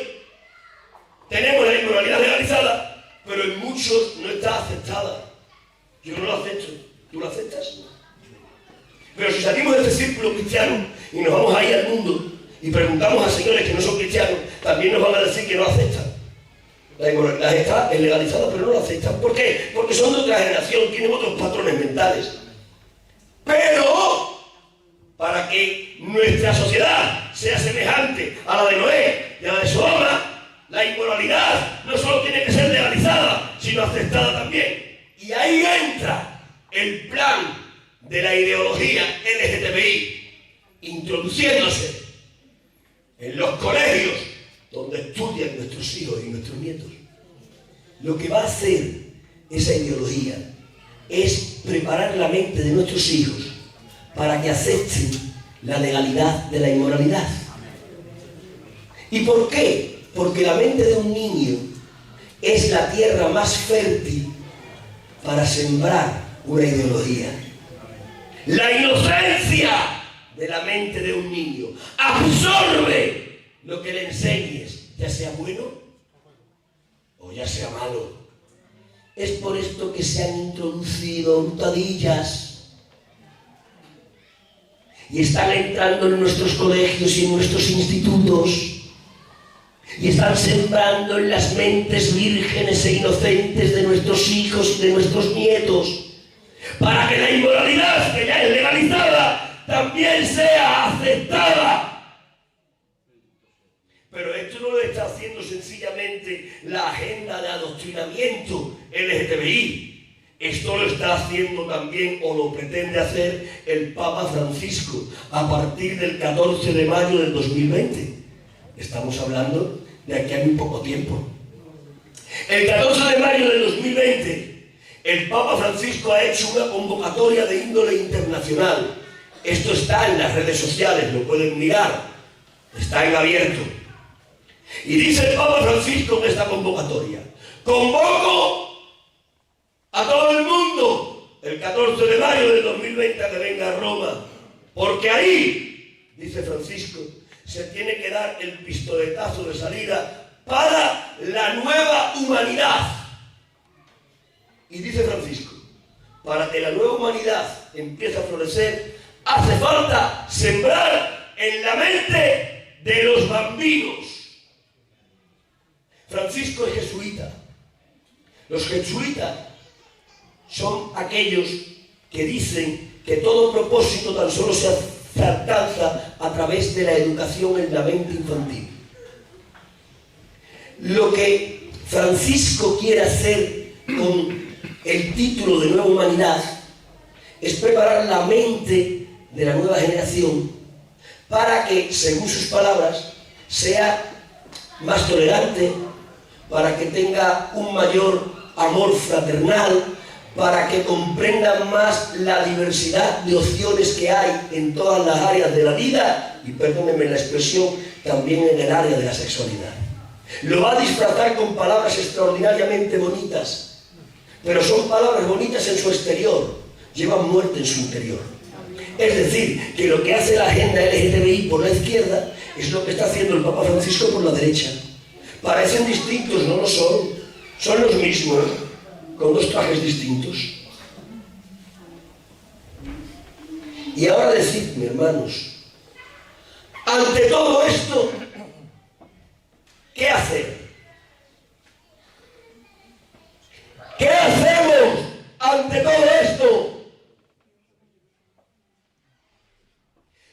tenemos la inmoralidad legalizada, pero en muchos no está aceptada. Yo no lo acepto. ¿Tú lo aceptas? Pero si salimos de este círculo cristiano y nos vamos ahí al mundo y preguntamos a señores que no son cristianos, también nos van a decir que no aceptan. La inmoralidad está legalizada, pero no lo aceptan. ¿Por qué? Porque son de otra generación, tienen otros patrones mentales. Pero para que nuestra sociedad sea semejante a la de Noé y a la de Sodoma, la inmoralidad no solo tiene que ser legalizada, sino aceptada también. Y ahí entra el plan de la ideología LGTBI, introduciéndose en los colegios donde estudian nuestros hijos y nuestros nietos. Lo que va a hacer esa ideología es preparar la mente de nuestros hijos para que acepten la legalidad de la inmoralidad. ¿Y por qué? Porque la mente de un niño es la tierra más fértil para sembrar una ideología. La inocencia de la mente de un niño absorbe lo que le enseñes, ya sea bueno o ya sea malo. Es por esto que se han introducido hurtadillas y están entrando en nuestros colegios y en nuestros institutos y están sembrando en las mentes vírgenes e inocentes de nuestros hijos y de nuestros nietos, para que la inmoralidad, que ya es legalizada, también sea aceptada. Pero esto no lo está haciendo sencillamente la agenda de adoctrinamiento LGTBI. Esto lo está haciendo también, o lo pretende hacer, el Papa Francisco a partir del 14 de mayo del 2020. Estamos hablando de aquí a muy poco tiempo. El 14 de mayo del 2020, el Papa Francisco ha hecho una convocatoria de índole internacional. Esto está en las redes sociales, lo pueden mirar, está en abierto. Y dice el Papa Francisco en esta convocatoria: convoco a todo el mundo el 14 de mayo del 2020 a que venga a Roma, porque ahí, dice Francisco, se tiene que dar el pistoletazo de salida para la nueva humanidad. Y dice Francisco, para que la nueva humanidad empiece a florecer, hace falta sembrar en la mente de los bambinos. Francisco es jesuita. Los jesuitas son aquellos que dicen que todo propósito tan solo se alcanza a través de la educación en la mente infantil. Lo que Francisco quiere hacer con el título de Nueva Humanidad es preparar la mente de la nueva generación para que, según sus palabras, sea más tolerante, para que tenga un mayor amor fraternal, para que comprendan más la diversidad de opciones que hay en todas las áreas de la vida y, perdónenme la expresión, también en el área de la sexualidad. Lo va a disfrazar con palabras extraordinariamente bonitas, pero son palabras bonitas en su exterior, llevan muerte en su interior. Es decir, que lo que hace la agenda LGTBI por la izquierda es lo que está haciendo el Papa Francisco por la derecha. Parecen distintos, no lo son, son los mismos, con dos trajes distintos. Y ahora decidme, hermanos, ante todo esto, ¿qué hacer? ¿Qué hacemos ante todo esto?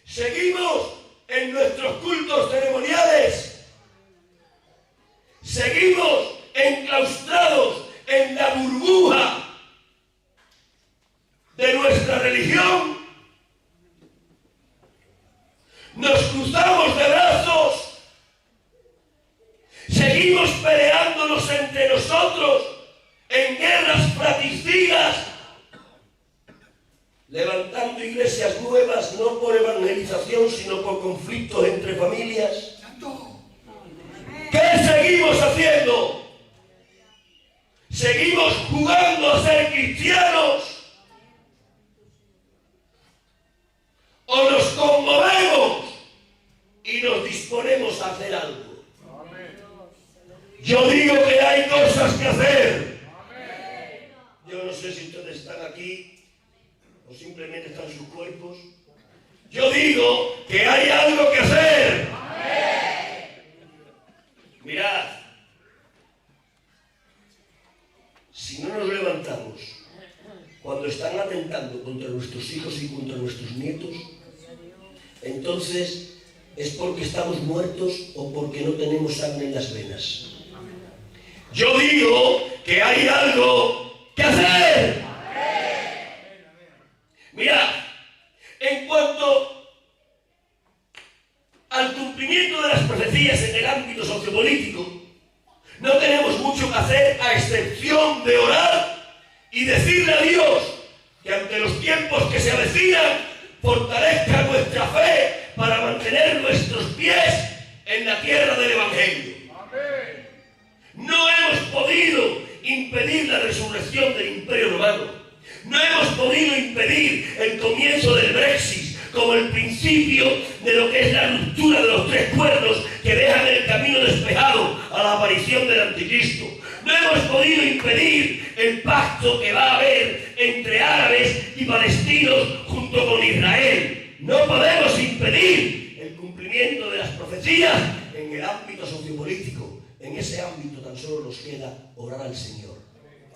¿Seguimos en nuestros cultos ceremoniales? ¿Seguimos enclaustrados en la burbuja de nuestra religión? ¿Nos cruzamos de brazos? ¿Seguimos peleándonos entre nosotros en guerras fratricidas? Levantando iglesias nuevas no por evangelización, sino por conflictos entre familias. ¿Qué seguimos haciendo? ¿Seguimos jugando a ser cristianos? ¿O nos conmovemos y nos disponemos a hacer algo? Yo digo que hay cosas que hacer. Yo no sé si ustedes están aquí o simplemente están en sus cuerpos. Yo digo que hay algo que hacer. Mirad, si no nos levantamos cuando están atentando contra nuestros hijos y contra nuestros nietos, entonces es porque estamos muertos o porque no tenemos sangre en las venas. Yo digo que hay algo que hacer. Mirad, en cuanto al cumplimiento de las profecías en el ámbito sociopolítico, no tenemos mucho que hacer a excepción de orar y decirle a Dios que ante los tiempos que se avecinan fortalezca nuestra fe para mantener nuestros pies en la tierra del Evangelio. No hemos podido impedir la resurrección del Imperio Romano. No hemos podido impedir el comienzo del Brexit como el principio de lo que es la ruptura de los tres pueblos que dejan el camino despejado a la aparición del Anticristo. No hemos podido impedir el pacto que va a haber entre árabes y palestinos junto con Israel. No podemos impedir el cumplimiento de las profecías en el ámbito sociopolítico. En ese ámbito tan solo nos queda orar al Señor.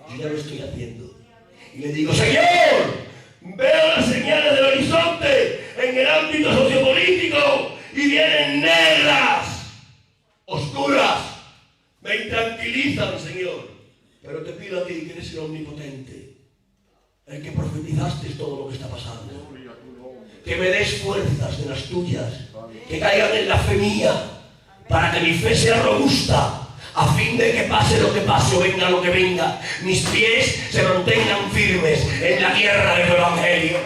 Yo ya lo estoy haciendo. Y le digo, Señor, veo las señales del horizonte en el ámbito sociopolítico y vienen negras, oscuras. Me intranquilizan, Señor. Pero te pido a ti, que eres el omnipotente, el que profetizaste todo lo que está pasando, que me des fuerzas de las tuyas, que caigan en la fe mía, para que mi fe sea robusta, a fin de que pase lo que pase o venga lo que venga, mis pies se mantengan firmes en la tierra del Evangelio.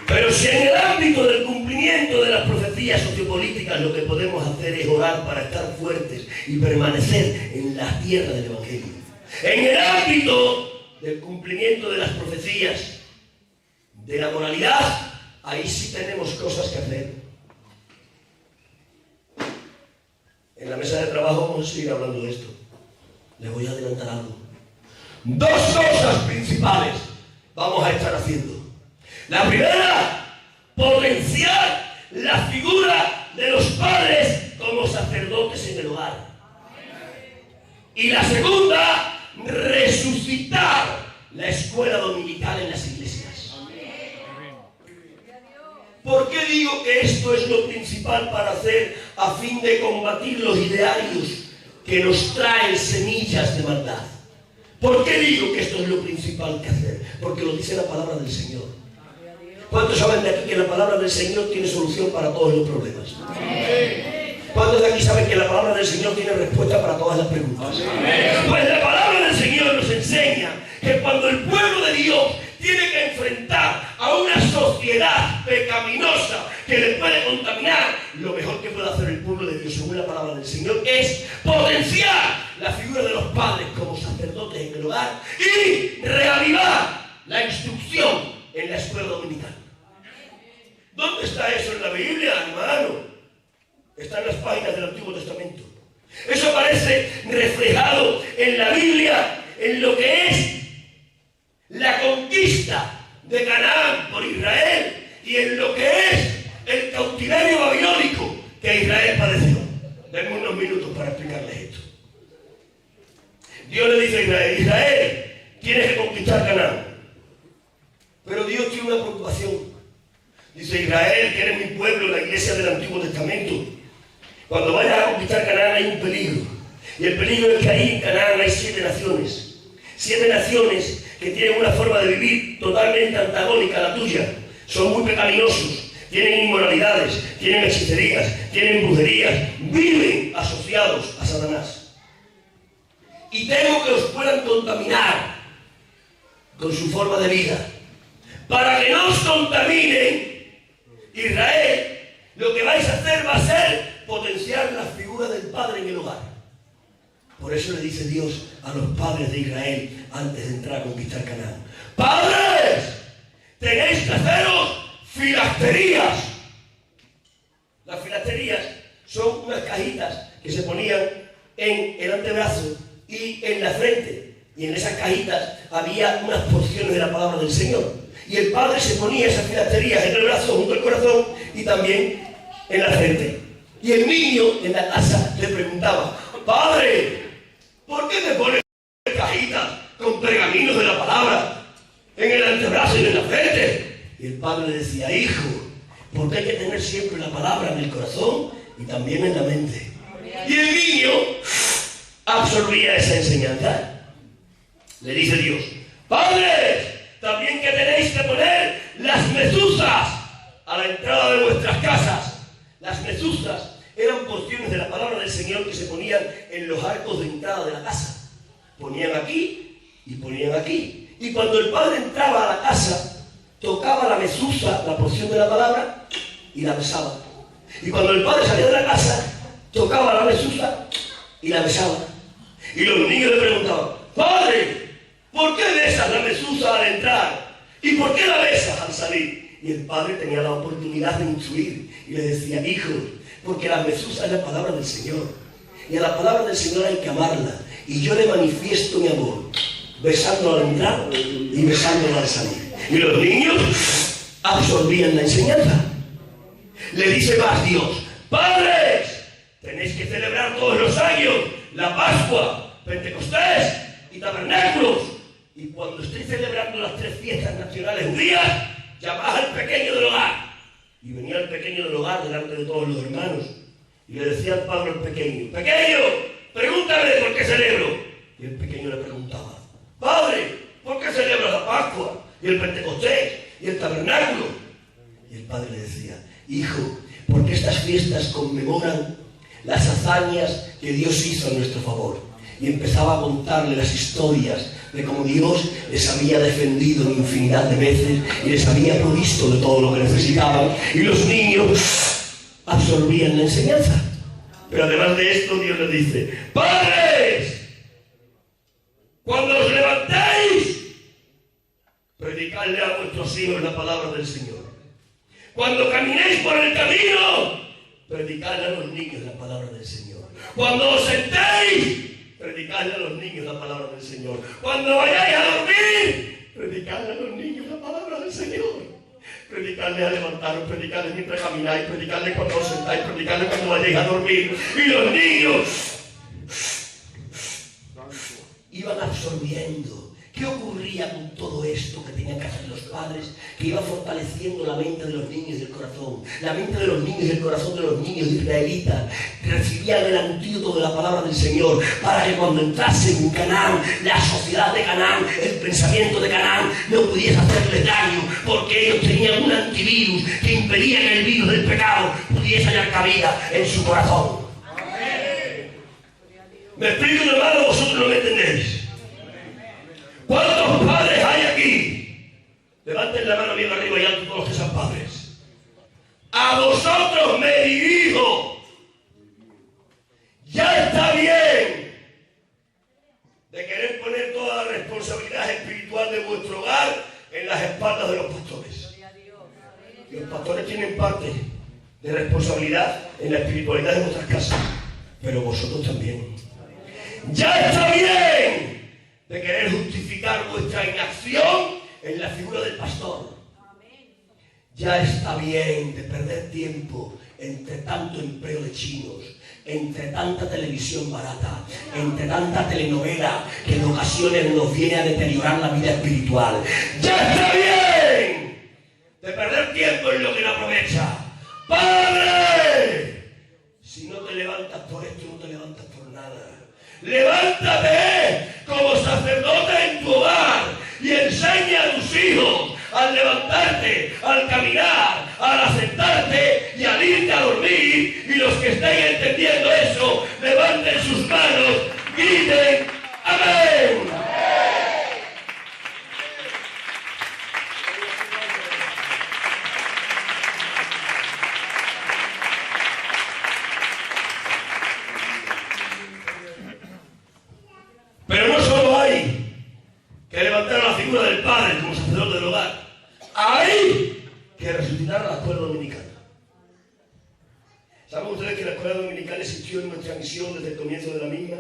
Pero si en el ámbito del cumplimiento de las profecías sociopolíticas lo que podemos hacer es orar para estar fuertes y permanecer en la tierra del Evangelio, en el ámbito del cumplimiento de las profecías de la moralidad, ahí sí tenemos cosas que hacer. En la mesa de trabajo vamos a seguir hablando de esto. Les voy a adelantar algo. Dos cosas principales vamos a estar haciendo. La primera, potenciar la figura de los padres como sacerdotes en el hogar. Y la segunda, resucitar la escuela dominical en las iglesias. ¿Por qué digo que esto es lo principal para hacer a fin de combatir los idearios que nos traen semillas de maldad? ¿Por qué digo que esto es lo principal que hacer? Porque lo dice la palabra del Señor. ¿Cuántos saben de aquí que la palabra del Señor tiene solución para todos los problemas? ¿Cuántos de aquí saben que la palabra del Señor tiene respuesta para todas las preguntas? Pues la palabra del Señor nos enseña que cuando el pueblo de Dios tiene que enfrentar a una sociedad pecaminosa que le puede contaminar, lo mejor que puede hacer el pueblo de Dios, según la palabra del Señor, es potenciar la figura de los padres como sacerdotes en el hogar y reavivar la instrucción en la escuela dominical. ¿Dónde está eso en la Biblia, hermano? Está en las páginas del Antiguo Testamento. Eso aparece reflejado en la Biblia, en lo que es la conquista de Canaán por Israel y en lo que es el cautiverio babilónico que Israel padeció. Denme unos minutos para explicarles esto. Dios le dice a Israel, Israel, tienes que conquistar Canaán. Pero Dios tiene una preocupación. Dice, Israel, que eres mi pueblo, la iglesia del Antiguo Testamento. Cuando vayas a conquistar Canaán hay un peligro. Y el peligro es que ahí en Canaán hay 7 naciones. 7 naciones que tienen una forma de vivir totalmente antagónica a la tuya. Son muy pecaminosos, tienen inmoralidades, tienen hechicerías, tienen brujerías, viven asociados a Satanás. Y temo que os puedan contaminar con su forma de vida, para que no os contaminen, Israel, lo que vais a hacer va a ser potenciar la figura del padre en el hogar. Por eso le dice Dios a los padres de Israel antes de entrar a conquistar Canaán: ¡Padres! Tenéis que haceros filasterías. Las filasterías son unas cajitas que se ponían en el antebrazo y en la frente. Y en esas cajitas había unas porciones de la palabra del Señor. Y el padre se ponía esas filasterías en el brazo, junto al corazón y también en la frente. Y el niño en la casa le preguntaba: ¡Padre! ¿Por qué me pones cajitas con pergaminos de la palabra en el antebrazo y en la frente? Y el padre le decía: hijo, porque hay que tener siempre la palabra en el corazón y también en la mente. Y el niño absorbía esa enseñanza. Le dice Dios: padres, también que tenéis que poner las mezuzas a la entrada de vuestras casas. Las mezuzas eran porciones de la palabra del Señor que se ponían en los arcos de entrada de la casa. Ponían aquí y ponían aquí. Y cuando el padre entraba a la casa, tocaba la mezuza, la porción de la palabra, y la besaba. Y cuando el padre salía de la casa, tocaba la mezuza y la besaba. Y los niños le preguntaban: padre, ¿por qué besas la mezuza al entrar? ¿Y por qué la besas al salir? Y el padre tenía la oportunidad de instruir y le decía: hijos, porque la mezuza es la palabra del Señor. Y a la palabra del Señor hay que amarla. Y yo le manifiesto mi amor, besándola al entrar y besándola al salir. Y los niños absorbían la enseñanza. Le dice más Dios: padres, tenéis que celebrar todos los años la Pascua, Pentecostés y Tabernáculos. Y cuando estéis celebrando las 3 fiestas nacionales judías, llamad al pequeño del hogar. Y venía el pequeño del hogar delante de todos los hermanos y le decía al padre al pequeño: pequeño, pregúntame por qué celebro. Y el pequeño le preguntaba: padre, ¿por qué celebras la Pascua y el Pentecostés y el Tabernáculo? Y el padre le decía: hijo, porque estas fiestas conmemoran las hazañas que Dios hizo a nuestro favor. Y empezaba a contarle las historias de cómo Dios les había defendido en infinidad de veces y les había provisto de todo lo que necesitaban. Y los niños absorbían la enseñanza. Pero además de esto, Dios les dice: padres, cuando os levantéis, predicadle a vuestros hijos la palabra del Señor. Cuando caminéis por el camino, predicadle a los niños la palabra del Señor. Cuando os sentéis, predicadle a los niños la palabra del Señor. Cuando vayáis a dormir, predicadle a los niños la palabra del Señor. Predicadle a levantaros, predicadle mientras camináis, predicadle cuando os sentáis, predicadle cuando vayáis a dormir. Y los niños iban absorbiendo. ¿Qué ocurría con todo esto que tenían que hacer los padres? Que iba fortaleciendo la mente de los niños y el corazón. La mente de los niños y el corazón de los niños israelitas recibían el antídoto de la palabra del Señor para que cuando entrasen en Canaán, la sociedad de Canaán, el pensamiento de Canaán, no pudiese hacerles daño, porque ellos tenían un antivirus que impedía que el virus del pecado pudiese hallar cabida en su corazón. Amén. ¿Me explico, hermano? Vosotros no me entendéis. ¿Cuántos padres hay aquí? Levanten la mano bien arriba y alto todos los que sean padres. A vosotros me dirijo. Ya está bien de querer poner toda la responsabilidad espiritual de vuestro hogar en las espaldas de los pastores. Y los pastores tienen parte de responsabilidad en la espiritualidad de vuestras casas, pero vosotros también. Ya está bien de querer justificar vuestra inacción en la figura del pastor. Ya está bien de perder tiempo entre tanto empleo de chinos, entre tanta televisión barata, entre tanta telenovela que en ocasiones nos viene a deteriorar la vida espiritual. Ya está bien de perder tiempo en lo que no aprovecha. ¡Padre! Si no te levantas por esto, no te levantas por nada. Levántate como sacerdote en tu hogar y enseña a tus hijos al levantarte, al caminar, al sentarte y al irte a dormir. Y los que estén entendiendo eso, levanten sus manos, griten ¡amén! misión desde el comienzo de la misma.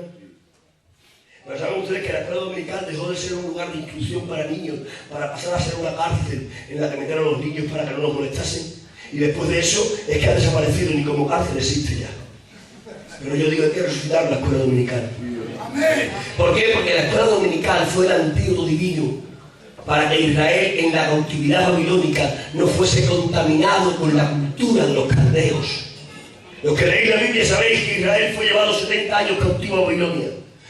Pero saben ustedes que la escuela dominical dejó de ser un lugar de instrucción para niños, para pasar a ser una cárcel en la que meter a los niños para que no los molestasen. Y después de eso es que ha desaparecido, ni como cárcel existe ya. Pero yo digo, hay que resucitar la escuela dominical. ¿Por qué? Porque la escuela dominical fue el antídoto divino para que Israel en la cautividad babilónica no fuese contaminado con la cultura de los caldeos. Los que leéis la Biblia sabéis que Israel fue llevado 70 años cautivo a Babilonia.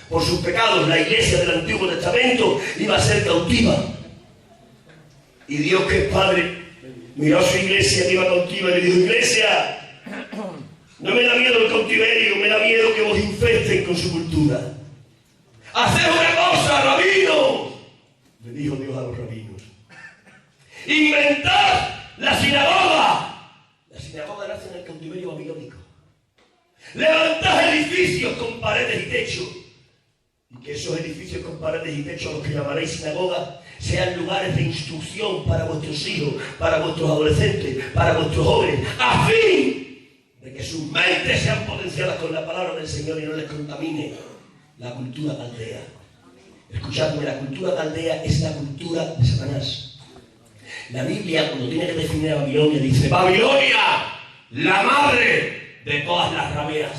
Por sus pecados, la iglesia del Antiguo Testamento iba a ser cautiva. Y Dios, que es Padre, miró a su iglesia que iba cautiva y le dijo: iglesia, no me da miedo el cautiverio, me da miedo que os infecten con su cultura. ¡Haced una cosa, rabinos!, le dijo Dios a los rabinos. ¡Inventad la sinagoga! La sinagoga nace en el cautiverio babilónico. ¡Levantad edificios con paredes y techo! Y que esos edificios con paredes y techo, a los que llamaréis sinagoga, sean lugares de instrucción para vuestros hijos, para vuestros adolescentes, para vuestros jóvenes, a fin de que sus mentes sean potenciadas con la palabra del Señor y no les contamine la cultura caldea. Escuchadme, la cultura caldea es la cultura de Satanás. La Biblia, cuando tiene que definir a Babilonia, dice: Babilonia, la madre de todas las rameras.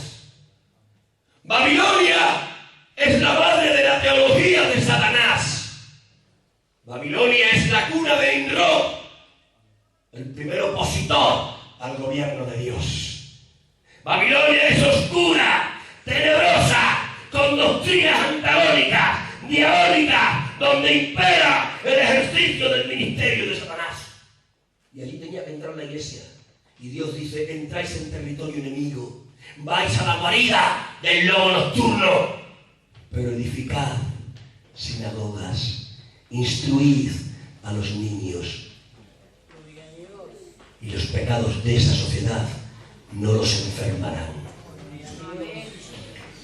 Babilonia es la madre de la teología de Satanás. Babilonia es la cuna de Nimrod, el primer opositor al gobierno de Dios. Babilonia es oscura, tenebrosa, con doctrinas antagónicas, diabólicas, donde impera el ejercicio del ministerio de Satanás. Y allí tenía que entrar la iglesia. Y Dios dice: entráis en territorio enemigo, vais a la guarida del lobo nocturno, pero edificad sinagogas, instruid a los niños, y los pecados de esa sociedad no los enfermarán.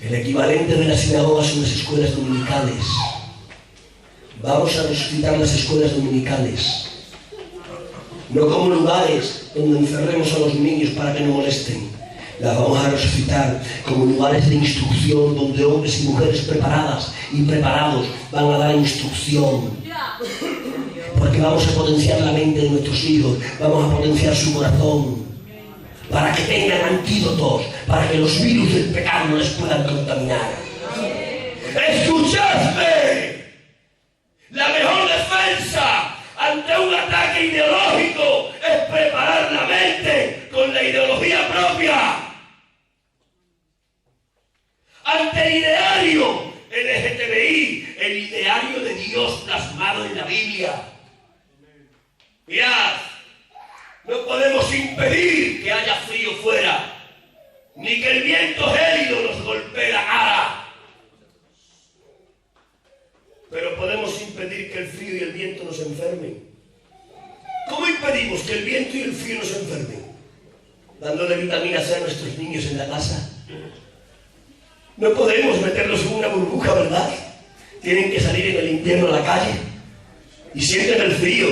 El equivalente de las sinagogas son las escuelas dominicales. Vamos a resucitar las escuelas dominicales, no como lugares donde encerremos a los niños para que no molesten. Las vamos a resucitar como lugares de instrucción, donde hombres y mujeres preparadas y preparados van a dar instrucción. Porque vamos a potenciar la mente de nuestros hijos, vamos a potenciar su corazón, para que tengan antídotos, para que los virus del pecado no les puedan contaminar. ¡Escuchadme! La mejor defensa ante un ataque ideológico es preparar la mente con la ideología propia. Ante el ideario LGTBI, el ideario de Dios plasmado en la Biblia. Mirad, no podemos impedir que haya frío fuera, ni que el viento gélido nos golpee la cara. Pero podemos impedir que el frío y el viento nos enfermen. ¿Cómo impedimos que el viento y el frío nos enfermen? Dándole vitamina C a nuestros niños en la casa. No podemos meterlos en una burbuja, ¿verdad? Tienen que salir en el invierno a la calle y sienten el frío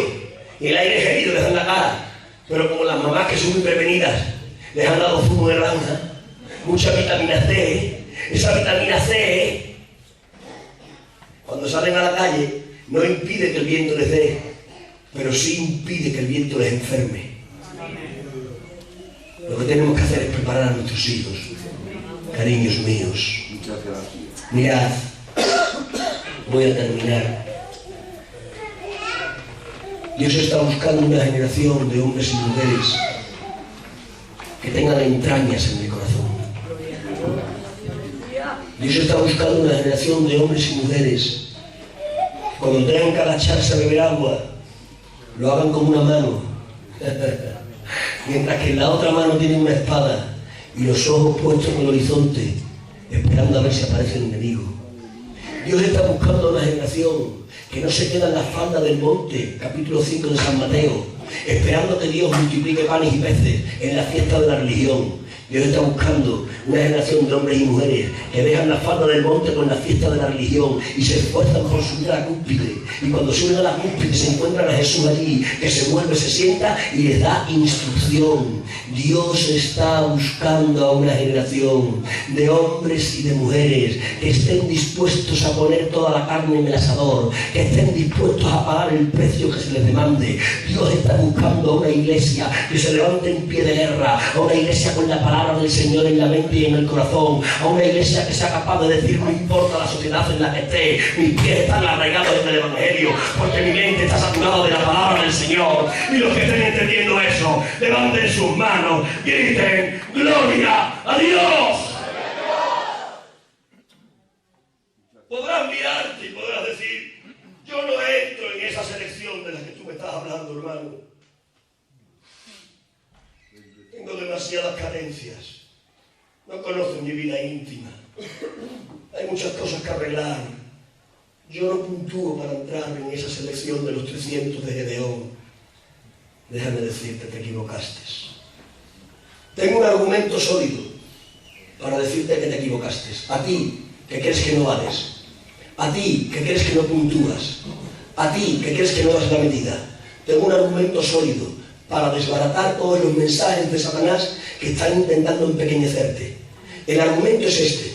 y el aire gélido les da en la cara. Pero como las mamás, que son muy prevenidas, les han dado zumo de naranja, mucha vitamina C, esa vitamina C, cuando salen a la calle, no impide que el viento les dé, pero sí impide que el viento les enferme. Lo que tenemos que hacer es preparar a nuestros hijos. Cariños míos, mirad, voy a terminar. Dios está buscando una generación de hombres y mujeres que tengan entrañas en el corazón. Dios está buscando una generación de hombres y mujeres que cuando tengan que agacharse a beber agua, lo hagan con una mano, mientras que en la otra mano tienen una espada y los ojos puestos en el horizonte, esperando a ver si aparece el enemigo. Dios está buscando una generación que no se queda en la falda del monte, capítulo 5 de San Mateo, esperando que Dios multiplique panes y peces en la fiesta de la religión, Dios está buscando una generación de hombres y mujeres que dejan la falda del monte con la fiesta de la religión y se esfuerzan por subir a la cúspide. Y cuando suben a la cúspide se encuentran a Jesús allí, que se vuelve, se sienta y les da instrucción. Dios está buscando a una generación de hombres y de mujeres que estén dispuestos a poner toda la carne en el asador, que estén dispuestos a pagar el precio que se les demande. Dios está buscando a una iglesia que se levante en pie de guerra, a una iglesia con la palabra del Señor en la mente y en el corazón, a una iglesia que sea capaz de decir: no importa la sociedad en la que esté, mis pies están arraigados en el Evangelio, porque mi mente está saturada de la palabra del Señor. Y los que estén entendiendo eso, levanten sus manos, griten: ¡gloria a Dios! Podrás mirarte y podrás decir: yo no entro en esa selección de la que tú me estás hablando, hermano. Tengo demasiadas carencias. No conozco mi vida íntima. Hay muchas cosas que arreglar. Yo no puntúo para entrar en esa selección de los 300 de Gedeón. Déjame decirte, te equivocaste. Tengo un argumento sólido para decirte que te equivocaste. A ti, que crees que no vales. A ti, que crees que no puntúas. A ti, que crees que no das la medida. Tengo un argumento sólido para desbaratar todos los mensajes de Satanás que están intentando empequeñecerte. El argumento es este: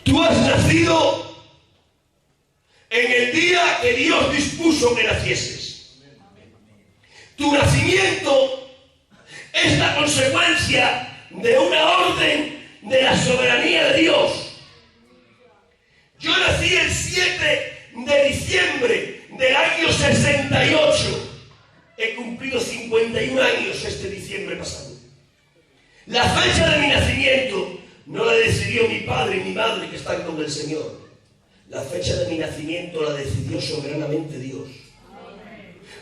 tú has nacido en el día que Dios dispuso que nacieses. Tu nacimiento es la consecuencia de una orden de la soberanía de Dios. Yo nací el 7 de diciembre del año 68. He cumplido 51 años este diciembre pasado. La fecha de mi nacimiento no la decidió mi padre y mi madre, que están con el Señor. La fecha de mi nacimiento la decidió soberanamente Dios.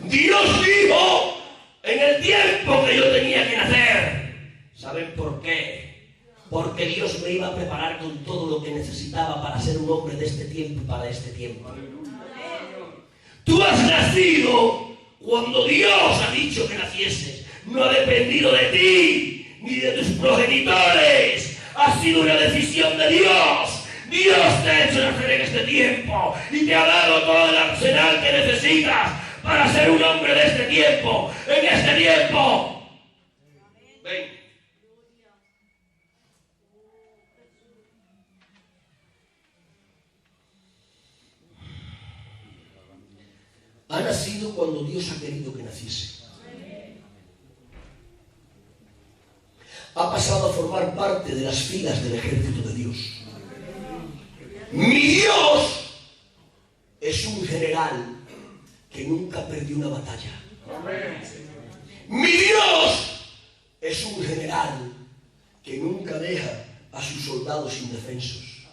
Dios dijo en el tiempo que yo tenía que nacer. ¿Saben por qué? Porque Dios me iba a preparar con todo lo que necesitaba para ser un hombre de este tiempo y para este tiempo. Tú has nacido cuando Dios ha dicho que nacieses. No ha dependido de ti ni de tus progenitores. Ha sido una decisión de Dios. Dios te ha hecho nacer en este tiempo y te ha dado todo el arsenal que necesitas para ser un hombre de este tiempo, en este tiempo. Ven. Ha nacido cuando Dios ha querido que naciese. Ha pasado a formar parte de las filas del ejército de Dios. Mi Dios es un general que nunca perdió una batalla. Mi Dios es un general que nunca deja a sus soldados indefensos.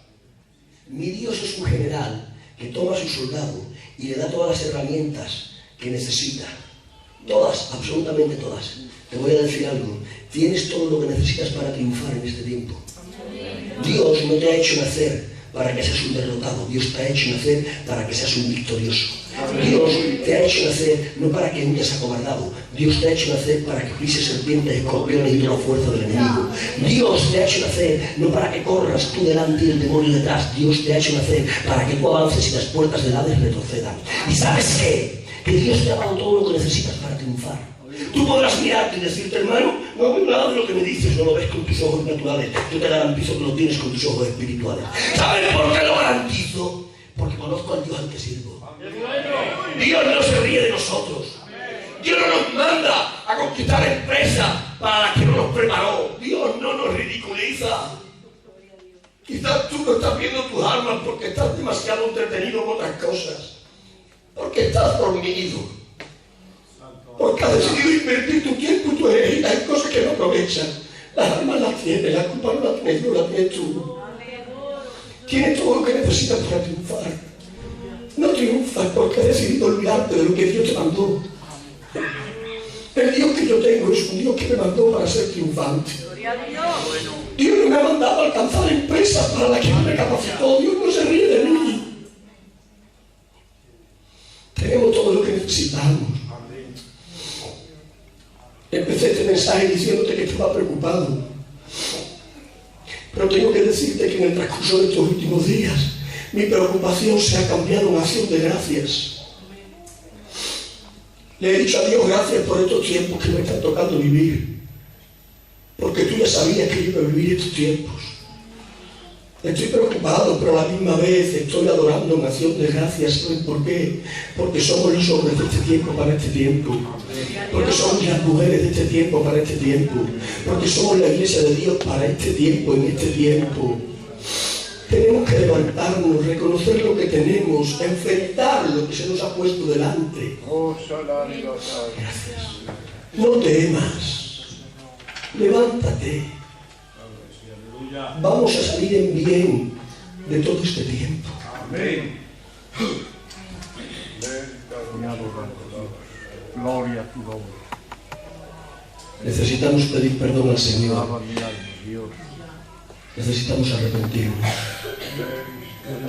Mi Dios es un general que toma a su soldado y le da todas las herramientas que necesita. Todas, absolutamente todas. Te voy a decir algo. Tienes todo lo que necesitas para triunfar en este tiempo. Dios no te ha hecho nacer para que seas un derrotado. Dios te ha hecho nacer para que seas un victorioso. Dios te ha hecho nacer no para que huyas acobardado. Dios te ha hecho nacer para que pises serpientes, escorpiones y toda la fuerza del enemigo. Dios te ha hecho nacer no para que corras tú delante y el demonio detrás. Dios te ha hecho nacer para que tú avances y las puertas del Hades retrocedan. ¿Y sabes qué? Que Dios te ha dado todo lo que necesitas para triunfar. Tú podrás mirarte y decirte: hermano, no veo nada de lo que me dices, no lo ves con tus ojos naturales. Yo te garantizo que lo tienes con tus ojos espirituales. ¿Sabes por qué lo garantizo? Porque conozco al Dios al que sirvo. Dios no se ríe de nosotros. Dios no nos manda a conquistar empresas para las que no nos preparó. Dios no nos ridiculiza. Quizás tú no estás viendo tus armas porque estás demasiado entretenido con otras cosas. Porque estás dormido. Porque has decidido invertir tu tiempo y tu energía en cosas que no aprovechas. Las armas las tienes, la culpa no la tienes tú. Tienes todo lo que necesitas para triunfar. No triunfas porque has decidido olvidarte de lo que Dios te mandó. El Dios que yo tengo es un Dios que me mandó para ser triunfante. Dios no me ha mandado a alcanzar empresas para las que no me capacitó. Dios no se ríe de mí. Tenemos todo lo que necesitamos. Empecé este mensaje diciéndote que estaba preocupado. Pero tengo que decirte que en el transcurso de estos últimos días mi preocupación se ha cambiado en acción de gracias. Le he dicho a Dios gracias por estos tiempos que me están tocando vivir. Porque tú ya sabías que yo iba a vivir estos tiempos. Estoy preocupado, pero a la misma vez estoy adorando en acción de gracias. ¿Saben por qué? Porque somos los hombres de este tiempo para este tiempo. Porque somos las mujeres de este tiempo para este tiempo. Porque somos la iglesia de Dios para este tiempo, en este tiempo. Tenemos que levantarnos, reconocer lo que tenemos, enfrentar lo que se nos ha puesto delante. Gracias. No temas. Levántate. Vamos a salir en bien de todo este tiempo. Amén. Gloria a tu nombre. Necesitamos pedir perdón al Señor. Necesitamos arrepentirnos.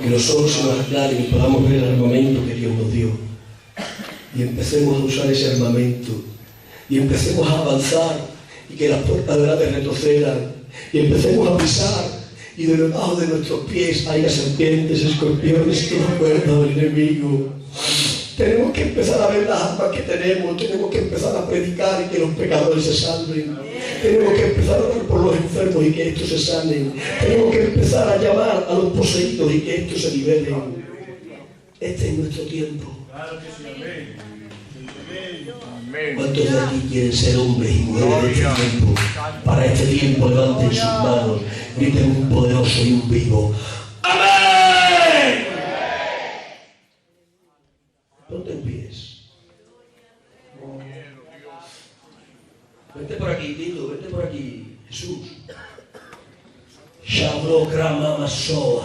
Que los ojos se nos aclaren y podamos ver el armamento que Dios nos dio. Y empecemos a usar ese armamento. Y empecemos a avanzar y que las puertas de la retrocedan. Y empecemos a pisar y de debajo de nuestros pies haya serpientes, escorpiones, toda cuerda del enemigo. Tenemos que empezar a ver las armas que tenemos, tenemos que empezar a predicar y que los pecadores se salven. Tenemos que empezar a orar por los enfermos y que estos se sanen. Tenemos que empezar a llamar a los poseídos y que estos se liberen. Este es nuestro tiempo. ¿Cuántos de aquí quieren ser hombres y mujeres de este tiempo? Para este tiempo levanten sus manos, griten un poderoso y un vivo ¡amén! Ponte en pies. Vente por aquí, Tito, vente por aquí, Jesús. Shabro Grama Masoa.